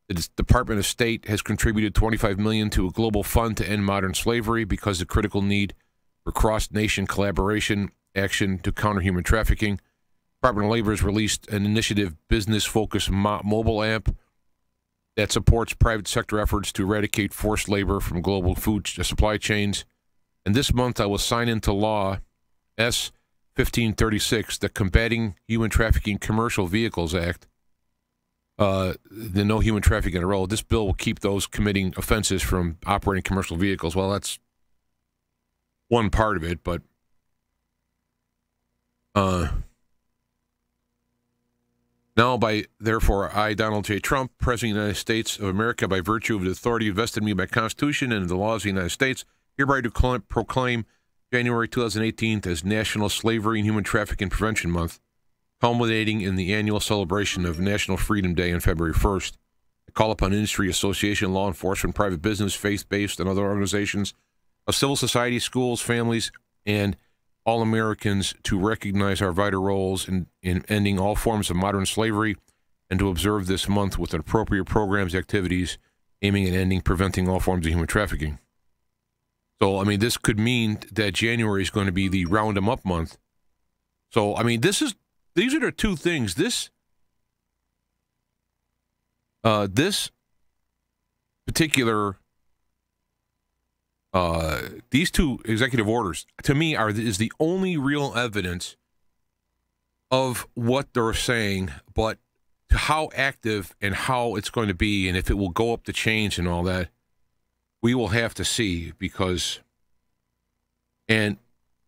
The Department of State has contributed $25 million to a global fund to end modern slavery because of the critical need for cross-nation collaboration action to counter human trafficking. Department of Labor has released an initiative business-focused mobile app that supports private sector efforts to eradicate forced labor from global food supply chains. And this month, I will sign into law S-1536, the Combating Human Trafficking Commercial Vehicles Act, the No Human Trafficking on the Road. This bill will keep those committing offenses from operating commercial vehicles. Well, that's one part of it, but now, therefore, I, Donald J. Trump, President of the United States of America, by virtue of the authority vested in me by Constitution and the laws of the United States, hereby do proclaim January 2018 as National Slavery and Human Trafficking Prevention Month, culminating in the annual celebration of National Freedom Day on February 1st. I call upon industry, association, law enforcement, private business, faith-based, and other organizations of civil society, schools, families, and all Americans to recognize our vital roles in ending all forms of modern slavery and to observe this month with appropriate programs, activities aiming at preventing all forms of human trafficking. So, I mean, this could mean that January is going to be the round 'em up month. So, I mean, these are the two things. This particular these two executive orders, to me, is the only real evidence of what they're saying, but how active and how it's going to be and if it will go up the chains and all that, we will have to see because, and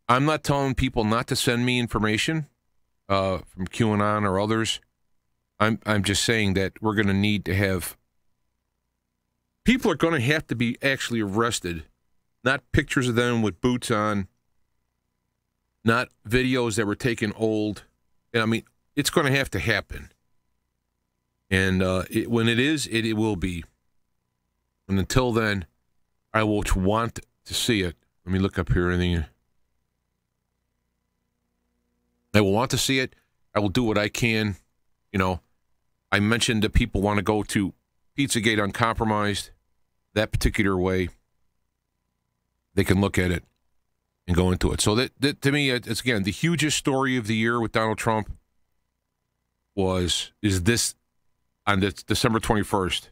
I'm not telling people not to send me information from QAnon or others. I'm just saying that we're going to need to have, people are going to have to be actually arrested. Not pictures of them with boots on, not videos that were taken old. And I mean, it's going to have to happen. And when it is, it will be. And until then, I will want to see it. Let me look up here. I will want to see it. I will do what I can. You know, I mentioned that people want to go to Pizzagate Uncompromised, that particular way. They can look at it and go into it. So that to me, it's again the hugest story of the year with Donald Trump is this on this December 21st.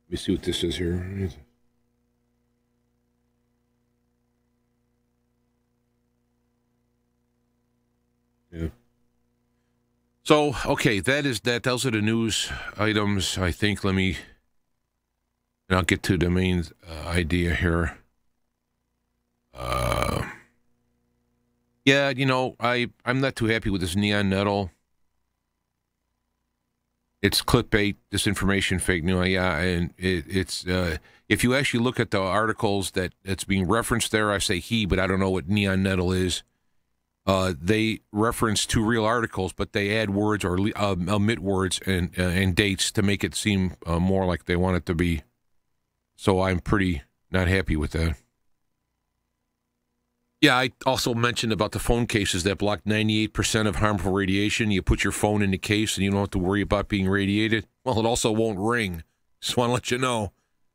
Let me see what this is here. Yeah. So, okay, those are the news items, I think. And I'll get to the main idea here. Yeah, you know, I'm not too happy with this neon nettle. It's clickbait, disinformation, fake news. Yeah, and it's if you actually look at the articles that's being referenced there, I say he, but I don't know what neon nettle is. They reference two real articles, but they add words or omit words and dates to make it seem more like they want it to be. So I'm pretty not happy with that. Yeah, I also mentioned about the phone cases that block 98% of harmful radiation. You put your phone in the case and you don't have to worry about being radiated. Well, it also won't ring. Just want to let you know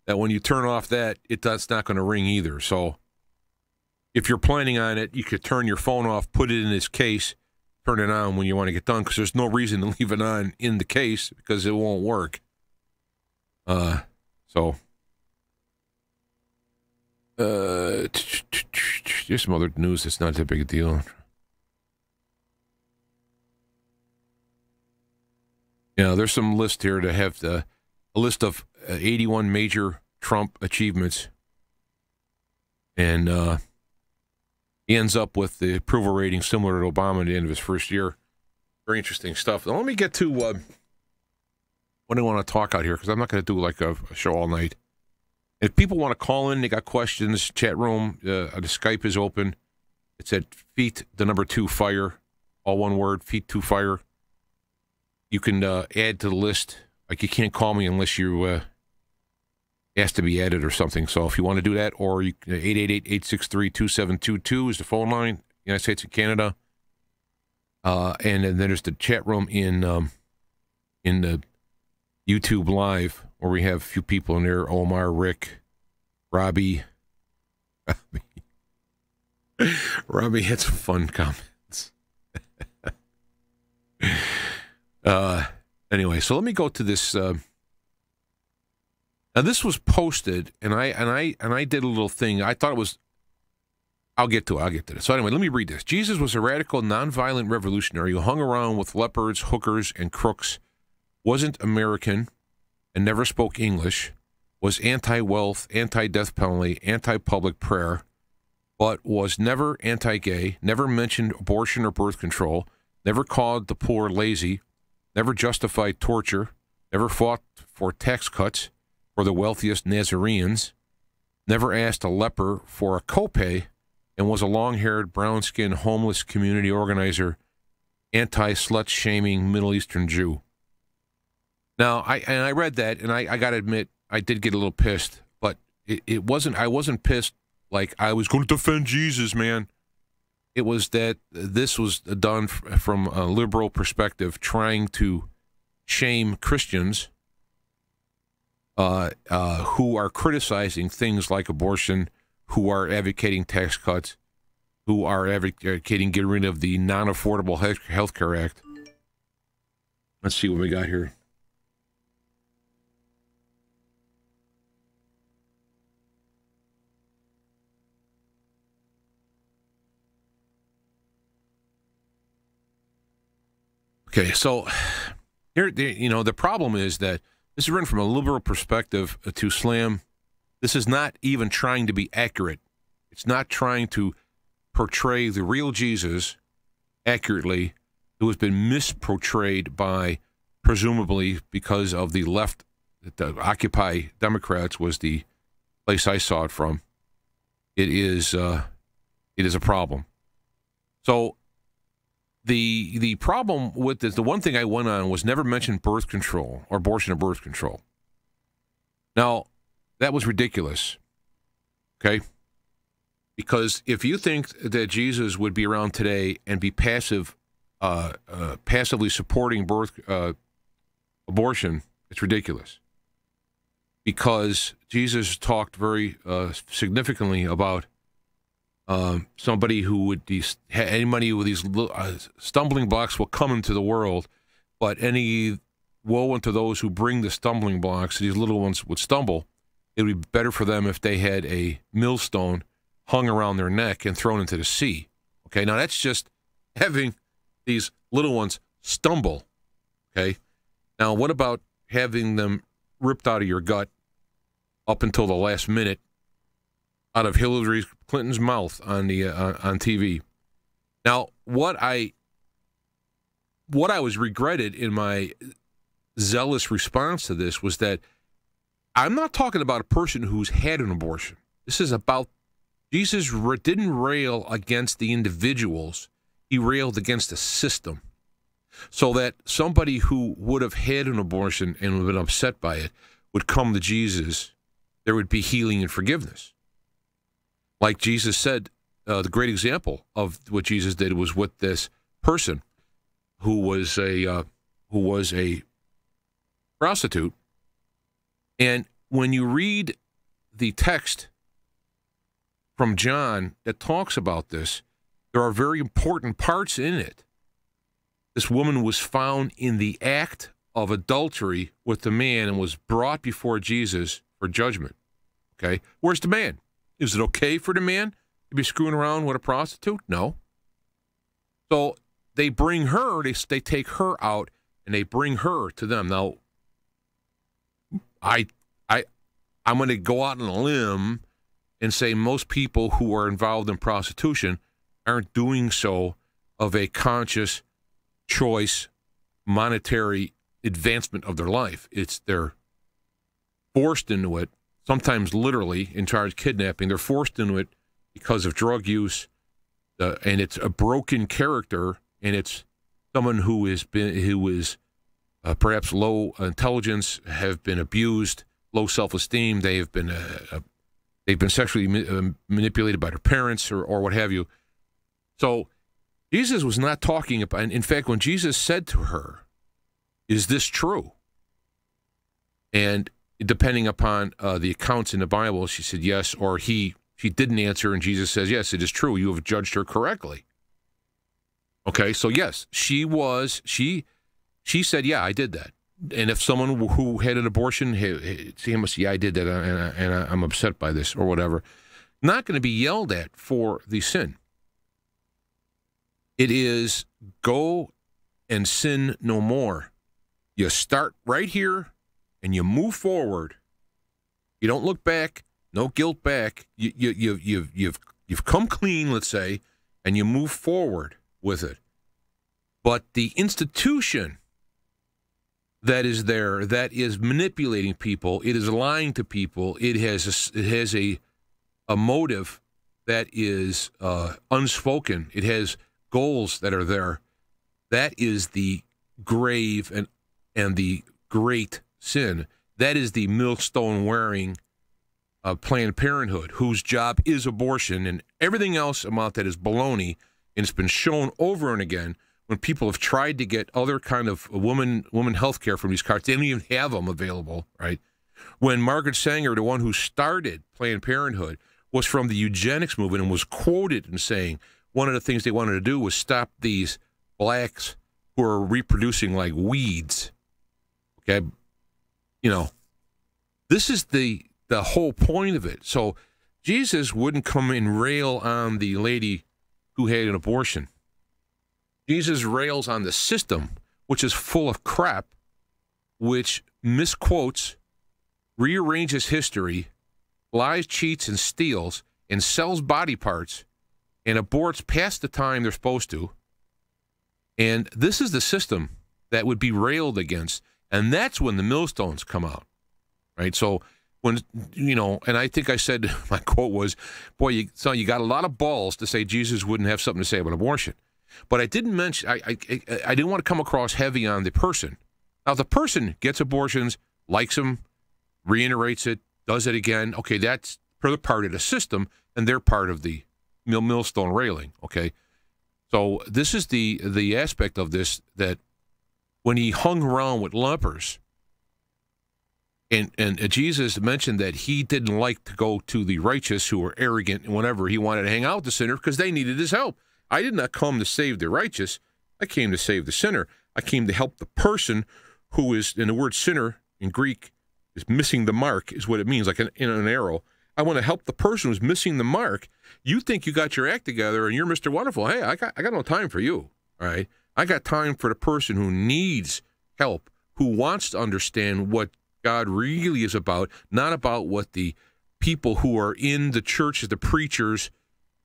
that when you turn off that's not going to ring either. So if you're planning on it, you could turn your phone off, put it in its case, turn it on when you want to get done, because there's no reason to leave it on in the case because it won't work. There's some other news that's not that big a deal. Yeah, there's some list here to have a list of 81 major Trump achievements. And he ends up with the approval rating similar to Obama at the end of his first year. Very interesting stuff. Now, let me get to what I want to talk out here, because I'm not going to do like a show all night. If people want to call in, they got questions, chat room, the Skype is open. It's at feet, the number 2, fire, all one word, feet 2 fire. You can add to the list. Like, you can't call me unless you asked to be added or something. So if you want to do that, or 888-863-2722 is the phone line, United States and Canada. And then there's the chat room in the YouTube Live, where we have a few people in there, Omar, Rick, Robbie. Robbie had some fun comments. Anyway, so let me go to this. Now this was posted, and I did a little thing. I thought it was. I'll get to it. So anyway, let me read this. Jesus was a radical, nonviolent revolutionary who hung around with lepers, hookers, and crooks, wasn't American, and never spoke English, was anti-wealth, anti-death penalty, anti-public prayer, but was never anti-gay, never mentioned abortion or birth control, never called the poor lazy, never justified torture, never fought for tax cuts for the wealthiest Nazarenes, never asked a leper for a copay, and was a long-haired, brown-skinned, homeless community organizer, anti-slut-shaming Middle Eastern Jew. Now, I read that, and I got to admit, I did get a little pissed, but it wasn't. I wasn't pissed like I was going to defend Jesus, man. It was that this was done from a liberal perspective, trying to shame Christians who are criticizing things like abortion, who are advocating tax cuts, who are advocating getting rid of the Non-Affordable Health Care Act. Let's see what we got here. Okay, so here, the problem is that this is written from a liberal perspective to slam. This is not even trying to be accurate. It's not trying to portray the real Jesus accurately, who has been misportrayed by, presumably because of the left, the Occupy Democrats was the place I saw it from. It is a problem. So the problem with this, the one thing I went on was never mentioned birth control or abortion or birth control. Now, that was ridiculous, okay? Because if you think that Jesus would be around today and be passively supporting abortion, it's ridiculous. Because Jesus talked very significantly about somebody who would anybody with these stumbling blocks will come into the world, but any woe unto those who bring the stumbling blocks. These little ones would stumble. It would be better for them if they had a millstone hung around their neck and thrown into the sea. Okay, now that's just having these little ones stumble. Okay, now what about having them ripped out of your gut up until the last minute out of Hillary Clinton's mouth on the on TV? Now, what I was regretted in my zealous response to this was that I'm not talking about a person who's had an abortion. This is about Jesus didn't rail against the individuals. He railed against the system. So that somebody who would have had an abortion and would have been upset by it would come to Jesus, there would be healing and forgiveness. Like Jesus said, the great example of what Jesus did was with this person who was a prostitute. And when you read the text from John that talks about this, there are very important parts in it. This woman was found in the act of adultery with the man and was brought before Jesus for judgment. Okay? Where's the man? Is it okay for the man to be screwing around with a prostitute? No. So they bring her, they take her out, and they bring her to them. Now, I'm going to go out on a limb and say most people who are involved in prostitution aren't doing so of a conscious choice, monetary advancement of their life. They're forced into it, sometimes literally in charge of kidnapping. They're forced into it because of drug use, and it's a broken character, and it's someone who is perhaps low intelligence, have been abused, low self-esteem. They've been sexually manipulated by their parents or what have you. So Jesus was not talking about, and in fact, when Jesus said to her, "Is this true?" And depending upon the accounts in the Bible, she said yes, or she She didn't answer, and Jesus says, yes, it is true. You have judged her correctly. Okay, so yes, she said, yeah, I did that. And if someone who had an abortion, he must say, yeah, I did that, and I'm upset by this or whatever, not going to be yelled at for the sin. It is go and sin no more. You start right here, and you move forward. You don't look back, no guilt back. You've come clean, let's say, and you move forward with it. But the institution that is there, that is manipulating people, it is lying to people, it has a motive that is unspoken. It has goals that are there. That is the grave and the great sin. That is the millstone-wearing Planned Parenthood, whose job is abortion, and everything else about that is baloney. And it's been shown over and again when people have tried to get other kind of woman health care from these cards. They don't even have them available, right? When Margaret Sanger, the one who started Planned Parenthood, was from the eugenics movement and was quoted in saying one of the things they wanted to do was stop these blacks who are reproducing like weeds. Okay? You know, this is the whole point of it. So Jesus wouldn't come and rail on the lady who had an abortion. Jesus rails on the system, which is full of crap, which misquotes, rearranges history, lies, cheats, and steals, and sells body parts, and aborts past the time they're supposed to. And this is the system that would be railed against, and that's when the millstones come out, right? So when, you know, and I think I said, my quote was, boy, you got a lot of balls to say Jesus wouldn't have something to say about abortion. But I didn't mention, I didn't want to come across heavy on the person. Now, if the person gets abortions, likes them, reiterates it, does it again, okay, that's part of the system, and they're part of the millstone railing, okay? So this is the aspect of this, that when he hung around with lepers, and Jesus mentioned that he didn't like to go to the righteous who were arrogant and whenever he wanted to hang out with the sinner because they needed his help. I did not come to save the righteous. I came to save the sinner. I came to help the person who is, and the word sinner in Greek is missing the mark, is what it means, like in an arrow. I want to help the person who's missing the mark. You think you got your act together and you're Mr. Wonderful. Hey, I got no time for you, all right? I got time for the person who needs help, who wants to understand what God really is about, not about what the people who are in the church, the preachers,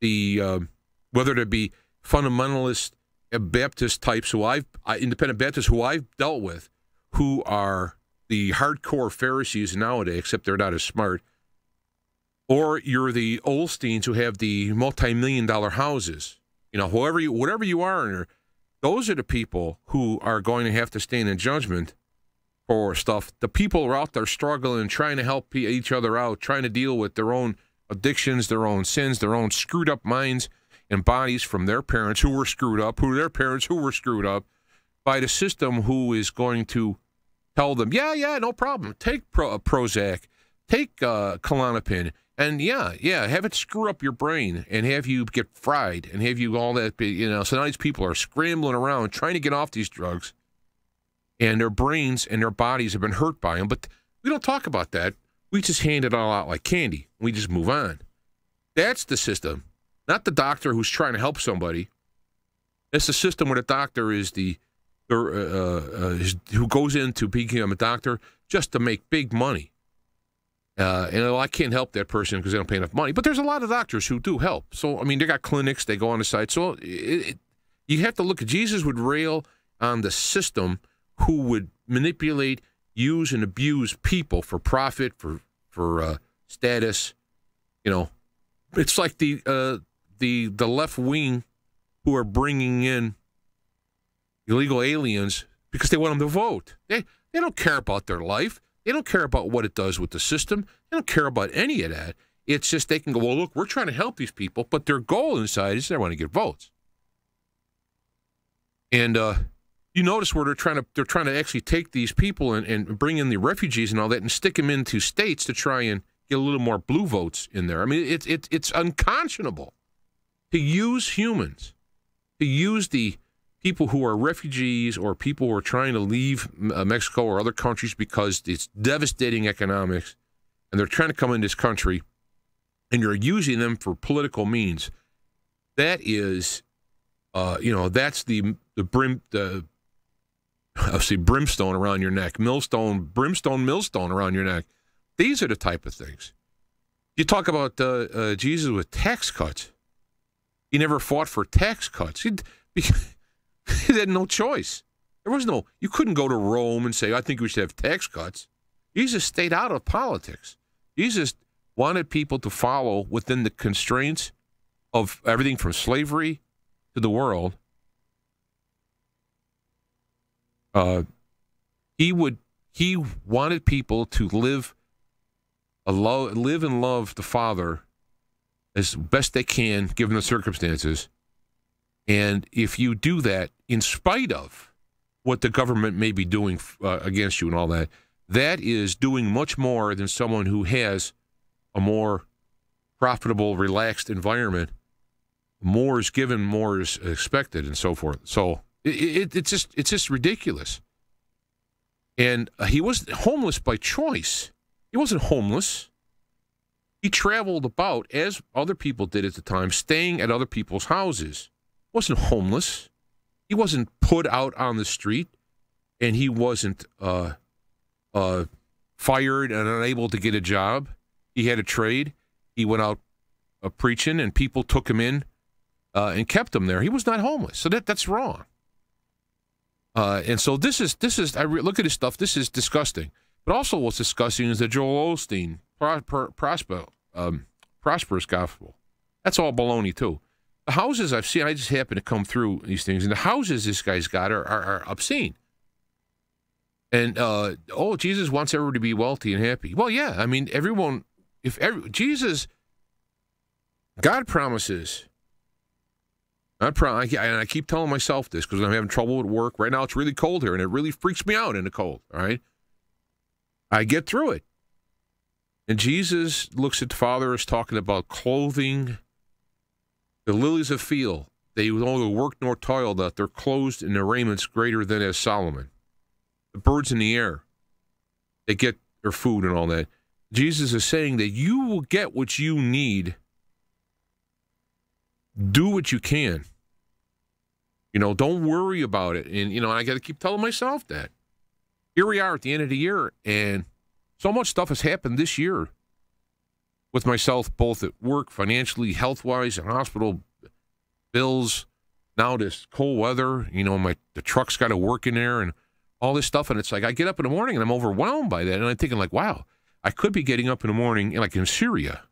the whether it be fundamentalist Baptist types, independent Baptists who I've dealt with, who are the hardcore Pharisees nowadays, except they're not as smart, or you're the Olsteins who have the multi-million-dollar houses. You know, whatever you are, those are the people who are going to have to stand in judgment for stuff. The people are out there struggling, trying to help each other out, trying to deal with their own addictions, their own sins, their own screwed up minds and bodies from their parents who were screwed up, their parents who were screwed up by the system who is going to tell them, yeah, no problem. Take Prozac, take Klonopin, and have it screw up your brain and have you get fried and have you all that, you know. So now these people are scrambling around trying to get off these drugs, and their brains and their bodies have been hurt by them. But we don't talk about that. We just hand it all out like candy. We just move on. That's the system, not the doctor who's trying to help somebody. It's the system where the doctor is who goes into becoming a doctor just to make big money. I can't help that person because they don't pay enough money. But there's a lot of doctors who do help. So, I mean, they got clinics, they go on the site. So you have to look at, Jesus would rail on the system who would manipulate, use, and abuse people for profit, for status. You know, it's like the left wing who are bringing in illegal aliens because they want them to vote. They don't care about their life. They don't care about what it does with the system. They don't care about any of that. It's just they can go, well, look, we're trying to help these people, but their goal inside is they want to get votes. And you notice where they're trying to actually take these people and bring in the refugees and all that and stick them into states to try and get a little more blue votes in there. I mean, it's unconscionable to use humans, to use the people who are refugees or people who are trying to leave Mexico or other countries because it's devastating economics, and they're trying to come in this country, and you're using them for political means. That is, that's the brimstone around your neck, millstone around your neck. These are the type of things. You talk about Jesus with tax cuts. He never fought for tax cuts. He had no choice. You couldn't go to Rome and say, I think we should have tax cuts. Jesus stayed out of politics. Jesus wanted people to follow within the constraints of everything from slavery to the world. He wanted people to live and love the Father as best they can, given the circumstances. And if you do that, in spite of what the government may be doing against you and all that, that is doing much more than someone who has a more profitable, relaxed environment. More is given, more is expected, and so forth. So it's just ridiculous. And he wasn't homeless by choice. He wasn't homeless. He traveled about, as other people did at the time, staying at other people's houses. He wasn't homeless. He wasn't put out on the street, and he wasn't fired and unable to get a job. He had a trade. He went out preaching, and people took him in and kept him there. He was not homeless, so that's wrong. And so this is. Look at this stuff. This is disgusting. But also, what's disgusting is the Joel Osteen prosperous gospel. That's all baloney too. The houses I've seen, I just happen to come through these things, and the houses this guy's got are obscene. And Jesus wants everyone to be wealthy and happy. Well, yeah, I mean, God promises. And I keep telling myself this because I'm having trouble at work. Right now it's really cold here, and it really freaks me out in the cold, all right? I get through it. And Jesus looks at the Father as talking about clothing the lilies of field. They neither work nor toil, that they're clothed in their raiments greater than as Solomon. The birds in the air, they get their food and all that. Jesus is saying that you will get what you need. Do what you can. Don't worry about it. And, I got to keep telling myself that. Here we are at the end of the year, and so much stuff has happened this year with myself, both at work, financially, health-wise, and hospital bills. Now this cold weather, the truck's got to work in there and all this stuff. And it's like I get up in the morning and I'm overwhelmed by that. And I'm thinking wow, I could be getting up in the morning like in Syria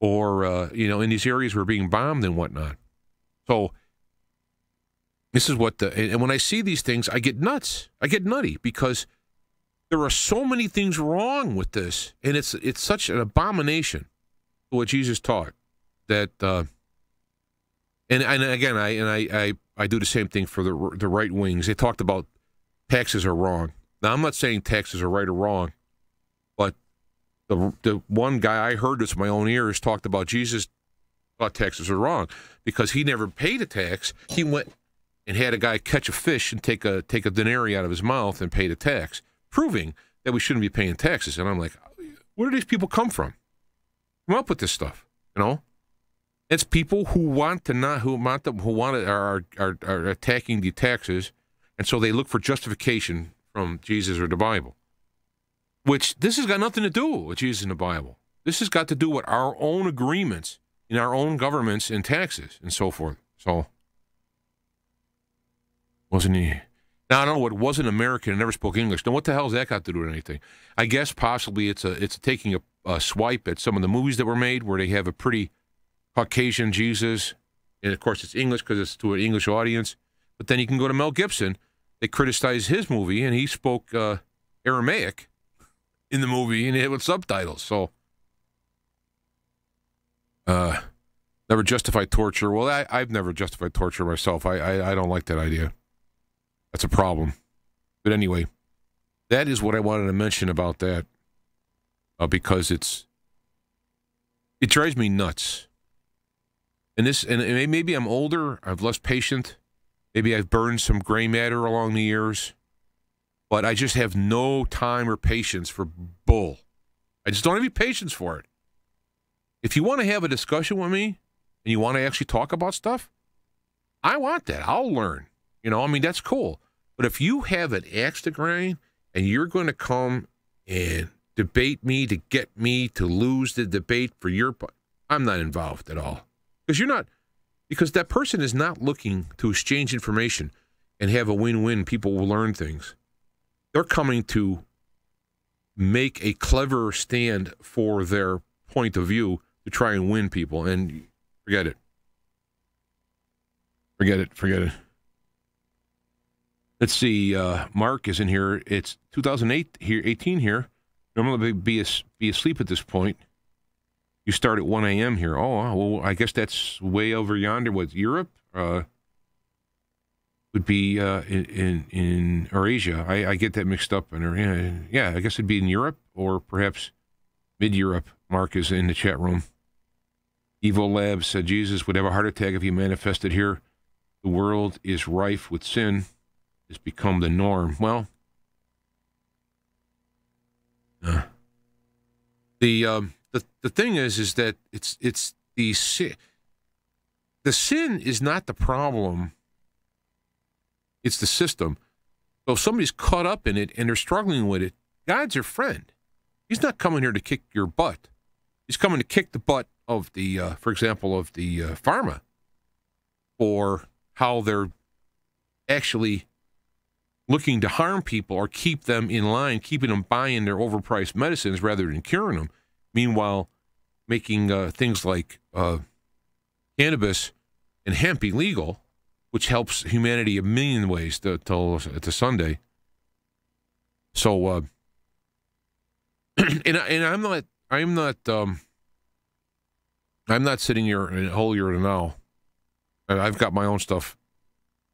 or, in these areas we're being bombed and whatnot. So this is and when I see these things, I get nuts. I get nutty because there are so many things wrong with this, and it's such an abomination to what Jesus taught that. And again, I do the same thing for the right wings. They talked about taxes are wrong. Now I'm not saying taxes are right or wrong, but the one guy I heard this with my own ears talked about Jesus thought taxes are wrong because he never paid a tax. He went and had a guy catch a fish and take a denarii out of his mouth and pay the tax, proving that we shouldn't be paying taxes. And I'm like, where do these people come from? Come up with this stuff, It's people who are attacking the taxes, and so they look for justification from Jesus or the Bible. Which this has got nothing to do with Jesus and the Bible. This has got to do with our own agreements in our own governments and taxes and so forth. So wasn't he? Now I don't know what wasn't American and never spoke English. Now what the hell has that got to do with anything? I guess possibly it's taking a swipe at some of the movies that were made where they have a pretty Caucasian Jesus, and of course it's English because it's to an English audience. But then you can go to Mel Gibson. They criticized his movie, and he spoke Aramaic in the movie, and it with subtitles. So, never justified torture. Well, I've never justified torture myself. I don't like that idea. That's a problem. But anyway, that is what I wanted to mention about that. because it drives me nuts. And maybe I'm older, I'm less patient, maybe I've burned some gray matter along the years, but I just have no time or patience for bull. I just don't have any patience for it. If you want to have a discussion with me and you want to actually talk about stuff, I want that. I'll learn. That's cool. But if you have an axe to grind and you're going to come and debate me to get me to lose the debate for your, I'm not involved at all. Because that person is not looking to exchange information and have a win-win. People will learn things. They're coming to make a clever stand for their point of view to try and win people, and forget it. Forget it. Let's see. Mark is in here. It's 2018 here. Normally be asleep at this point. You start at 1 a.m. here. Oh, well, I guess that's way over yonder. What, Europe? Would be in or Asia. I get that mixed up. Yeah, I guess it'd be in Europe or perhaps mid-Europe. Mark is in the chat room. Evo Labs said Jesus would have a heart attack if he manifested here. The world is rife with sin. It's become the norm. Well, the thing is that it's the sin. The sin is not the problem. It's the system. So if somebody's caught up in it and they're struggling with it, God's your friend. He's not coming here to kick your butt. He's coming to kick the butt of the, for example, of the pharma, or how they're actually looking to harm people or keep them in line, keeping them buying their overpriced medicines rather than curing them. Meanwhile, making things like cannabis and hemp illegal, which helps humanity a million ways till Sunday. So, and I'm not sitting here in a whole year now. I've got my own stuff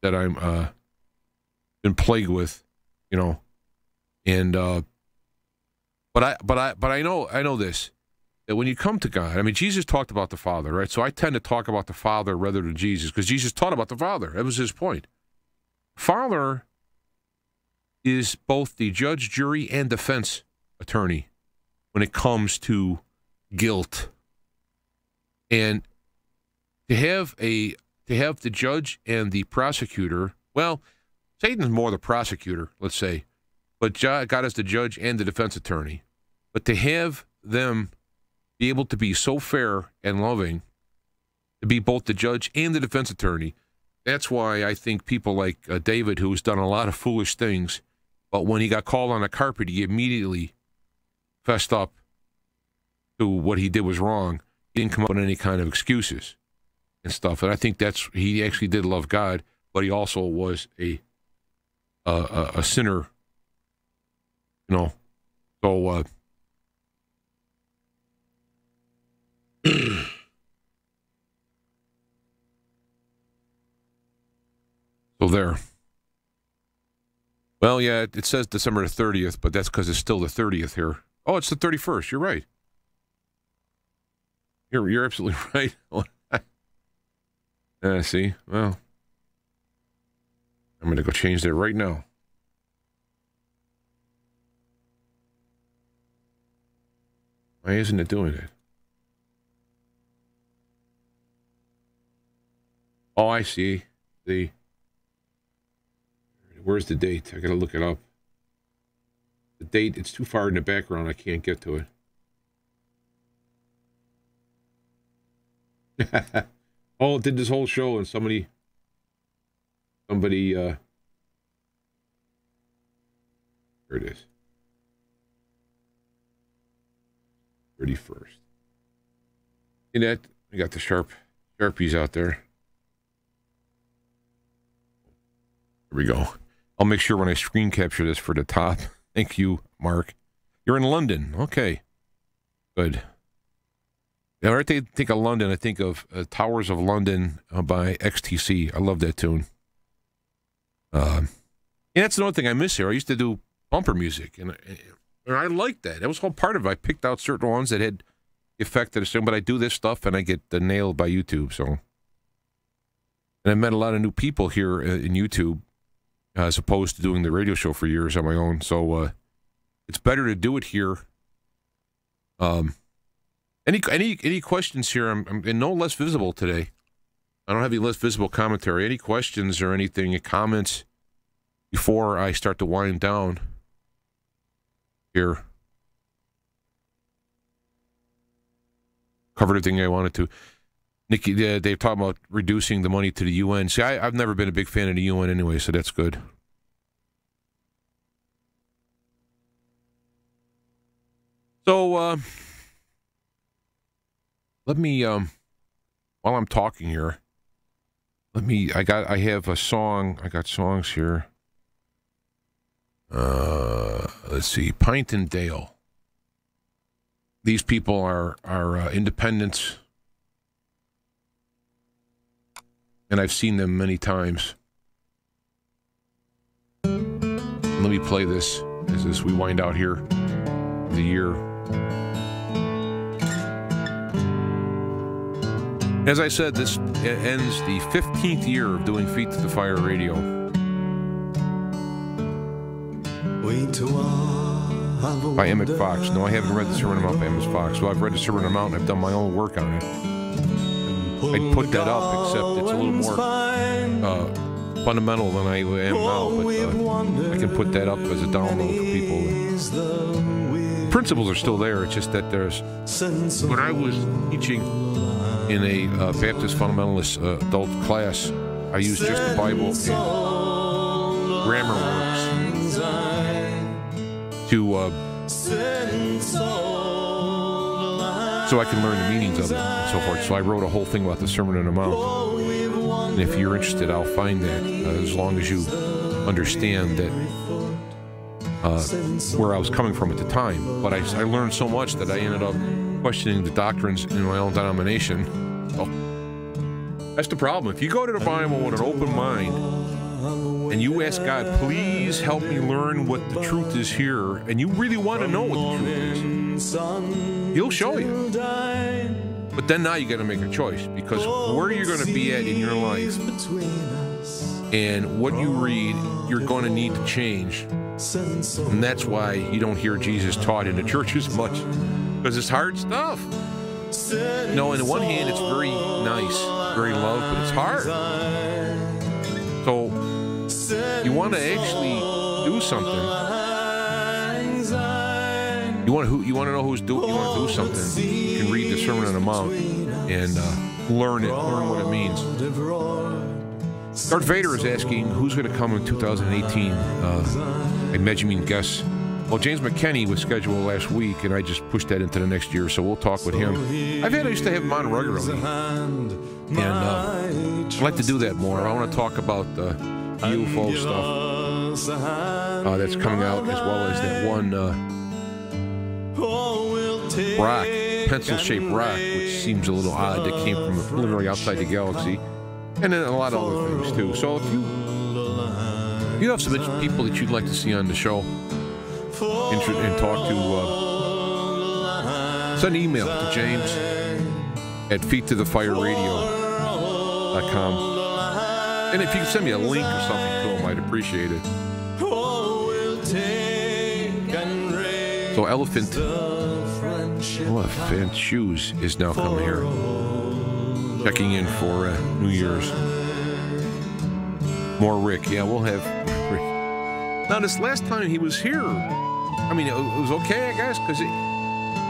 that I'm been plagued with, and but I know this, that when you come to God, Jesus talked about the Father, right? So I tend to talk about the Father rather than Jesus, because Jesus taught about the Father. That was his point. Father is both the judge, jury, and defense attorney when it comes to guilt. And to have the judge and the prosecutor, well, Satan's more the prosecutor, let's say, but God is the judge and the defense attorney. But to have them be able to be so fair and loving, to be both the judge and the defense attorney, that's why I think people like David, who's done a lot of foolish things, but when he got called on the carpet, he immediately fessed up to what he did was wrong. He didn't come up with any kind of excuses and stuff. And I think he actually did love God, but he also was a sinner, So, so there. Well, yeah, it says December 30th, but that's because it's still the 30th here. Oh, it's the 31st. You're right. You're absolutely right. See? Well, I'm going to go change that right now. Why isn't it doing it? Oh, I see. Where's the date? I got to look it up. The date, it's too far in the background. I can't get to it. Oh, it did this whole show and somebody here it is. 31st. See that? I got the Sharpies out there. There we go. I'll make sure when I screen capture this for the top. Thank you, Mark. You're in London. Okay. Good. Now, when I think of London, I think of Towers of London by XTC. I love that tune. And that's another thing I miss here. I used to do bumper music, and And I liked that. That was all part of it. I picked out certain ones that had the effect that but I do this stuff and I get nailed by YouTube. So, and I met a lot of new people here in YouTube as opposed to doing the radio show for years on my own. So it's better to do it here. Any questions here? I'm no less visible today. I don't have any less visible commentary. Any questions or anything, comments before I start to wind down here? Covered everything I wanted to. Nikki, they're talking about reducing the money to the UN. See, I've never been a big fan of the UN anyway, so that's good. So, let me, while I'm talking here, I have a song, I got songs here. Let's see, Pint and Dale. These people are independents, and I've seen them many times. Let me play this as we wind out here the year. As I said, this ends the 15th year of doing Feet to the Fire Radio. By Emmett Fox. No, I haven't read the Sermon on the Mount by Emmett Fox. Well, I've read the Sermon on the Mount and I've done my own work on it. I'd put that up, except it's a little more fundamental than I am now, but I can put that up as a download for people. The principles are still there. It's just that there's... When I was teaching in a Baptist fundamentalist adult class, I used just the Bible and grammar works to so I can learn the meanings of it and so forth. So I wrote a whole thing about the Sermon on the Mount. And if you're interested, I'll find that as long as you understand that where I was coming from at the time. But I learned so much that I ended up questioning the doctrines in my own denomination. Oh, that's the problem. If you go to the Bible with an open mind and you ask God, please help me learn what the truth is here, and you really want to know what the truth is, He'll show you. But then now you got to make a choice, because where you're going to be at in your life and what you read, you're going to need to change. And that's why you don't hear Jesus taught in the church as much, because it's hard stuff. No, on the one hand, it's very nice, very love, but it's hard. So you want to actually do something. You want to know who's doing. You want to do something. You can read the Sermon on the Mount and learn what it means. Darth Vader is asking who's going to come in 2018. I imagine you mean guests. Well, James McKenney was scheduled last week, and I just pushed that into the next year, so we'll talk with him. I used to have him on regularly, and I'd like to do that more. I want to talk about the UFO stuff that's coming out, as well as that one rock, pencil-shaped rock, which seems a little odd, that came from literally outside the galaxy, and then a lot of other things, too. So if you have some people that you'd like to see on the show, and talk to, send an email to James at feettothefireradio.com. And if you can send me a link or something to him, I'd appreciate it. So Elephant Shoes is now coming here, checking in for New Year's. More Rick. Yeah, we'll have Rick. Now, this last time he was here, I mean, it was okay, I guess, because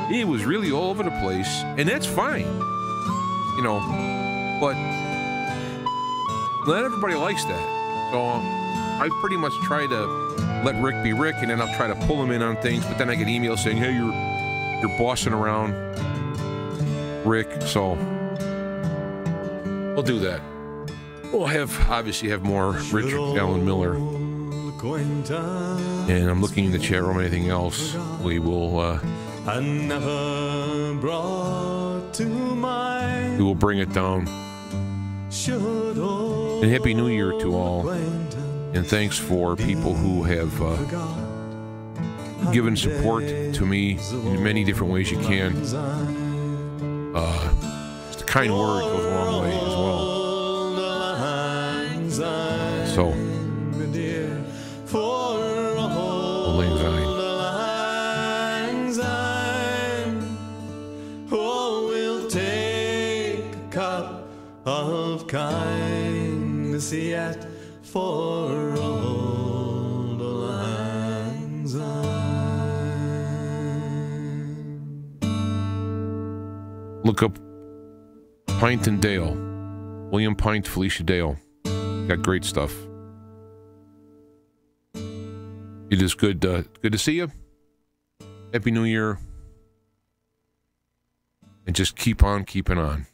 he was really all over the place, and that's fine, you know, but not everybody likes that. So I pretty much try to let Rick be Rick, and then I'll try to pull him in on things, but then I get emails saying, hey, you're bossing around Rick, so we'll do that. We'll obviously have more Richard Allen Miller. And I'm looking in the chat room. Anything else? We will. We will bring it down. And Happy New Year to all. And thanks for people who have giving support to me in many different ways you can. Just a kind word goes a long way as well. So, Auld Lang Syne. Of kindness yet for Auld Lang Syne. Look up Pint and Dale. William Pint, Felicia Dale. Got great stuff. It is good to see you. Happy New Year. And just keep on keeping on.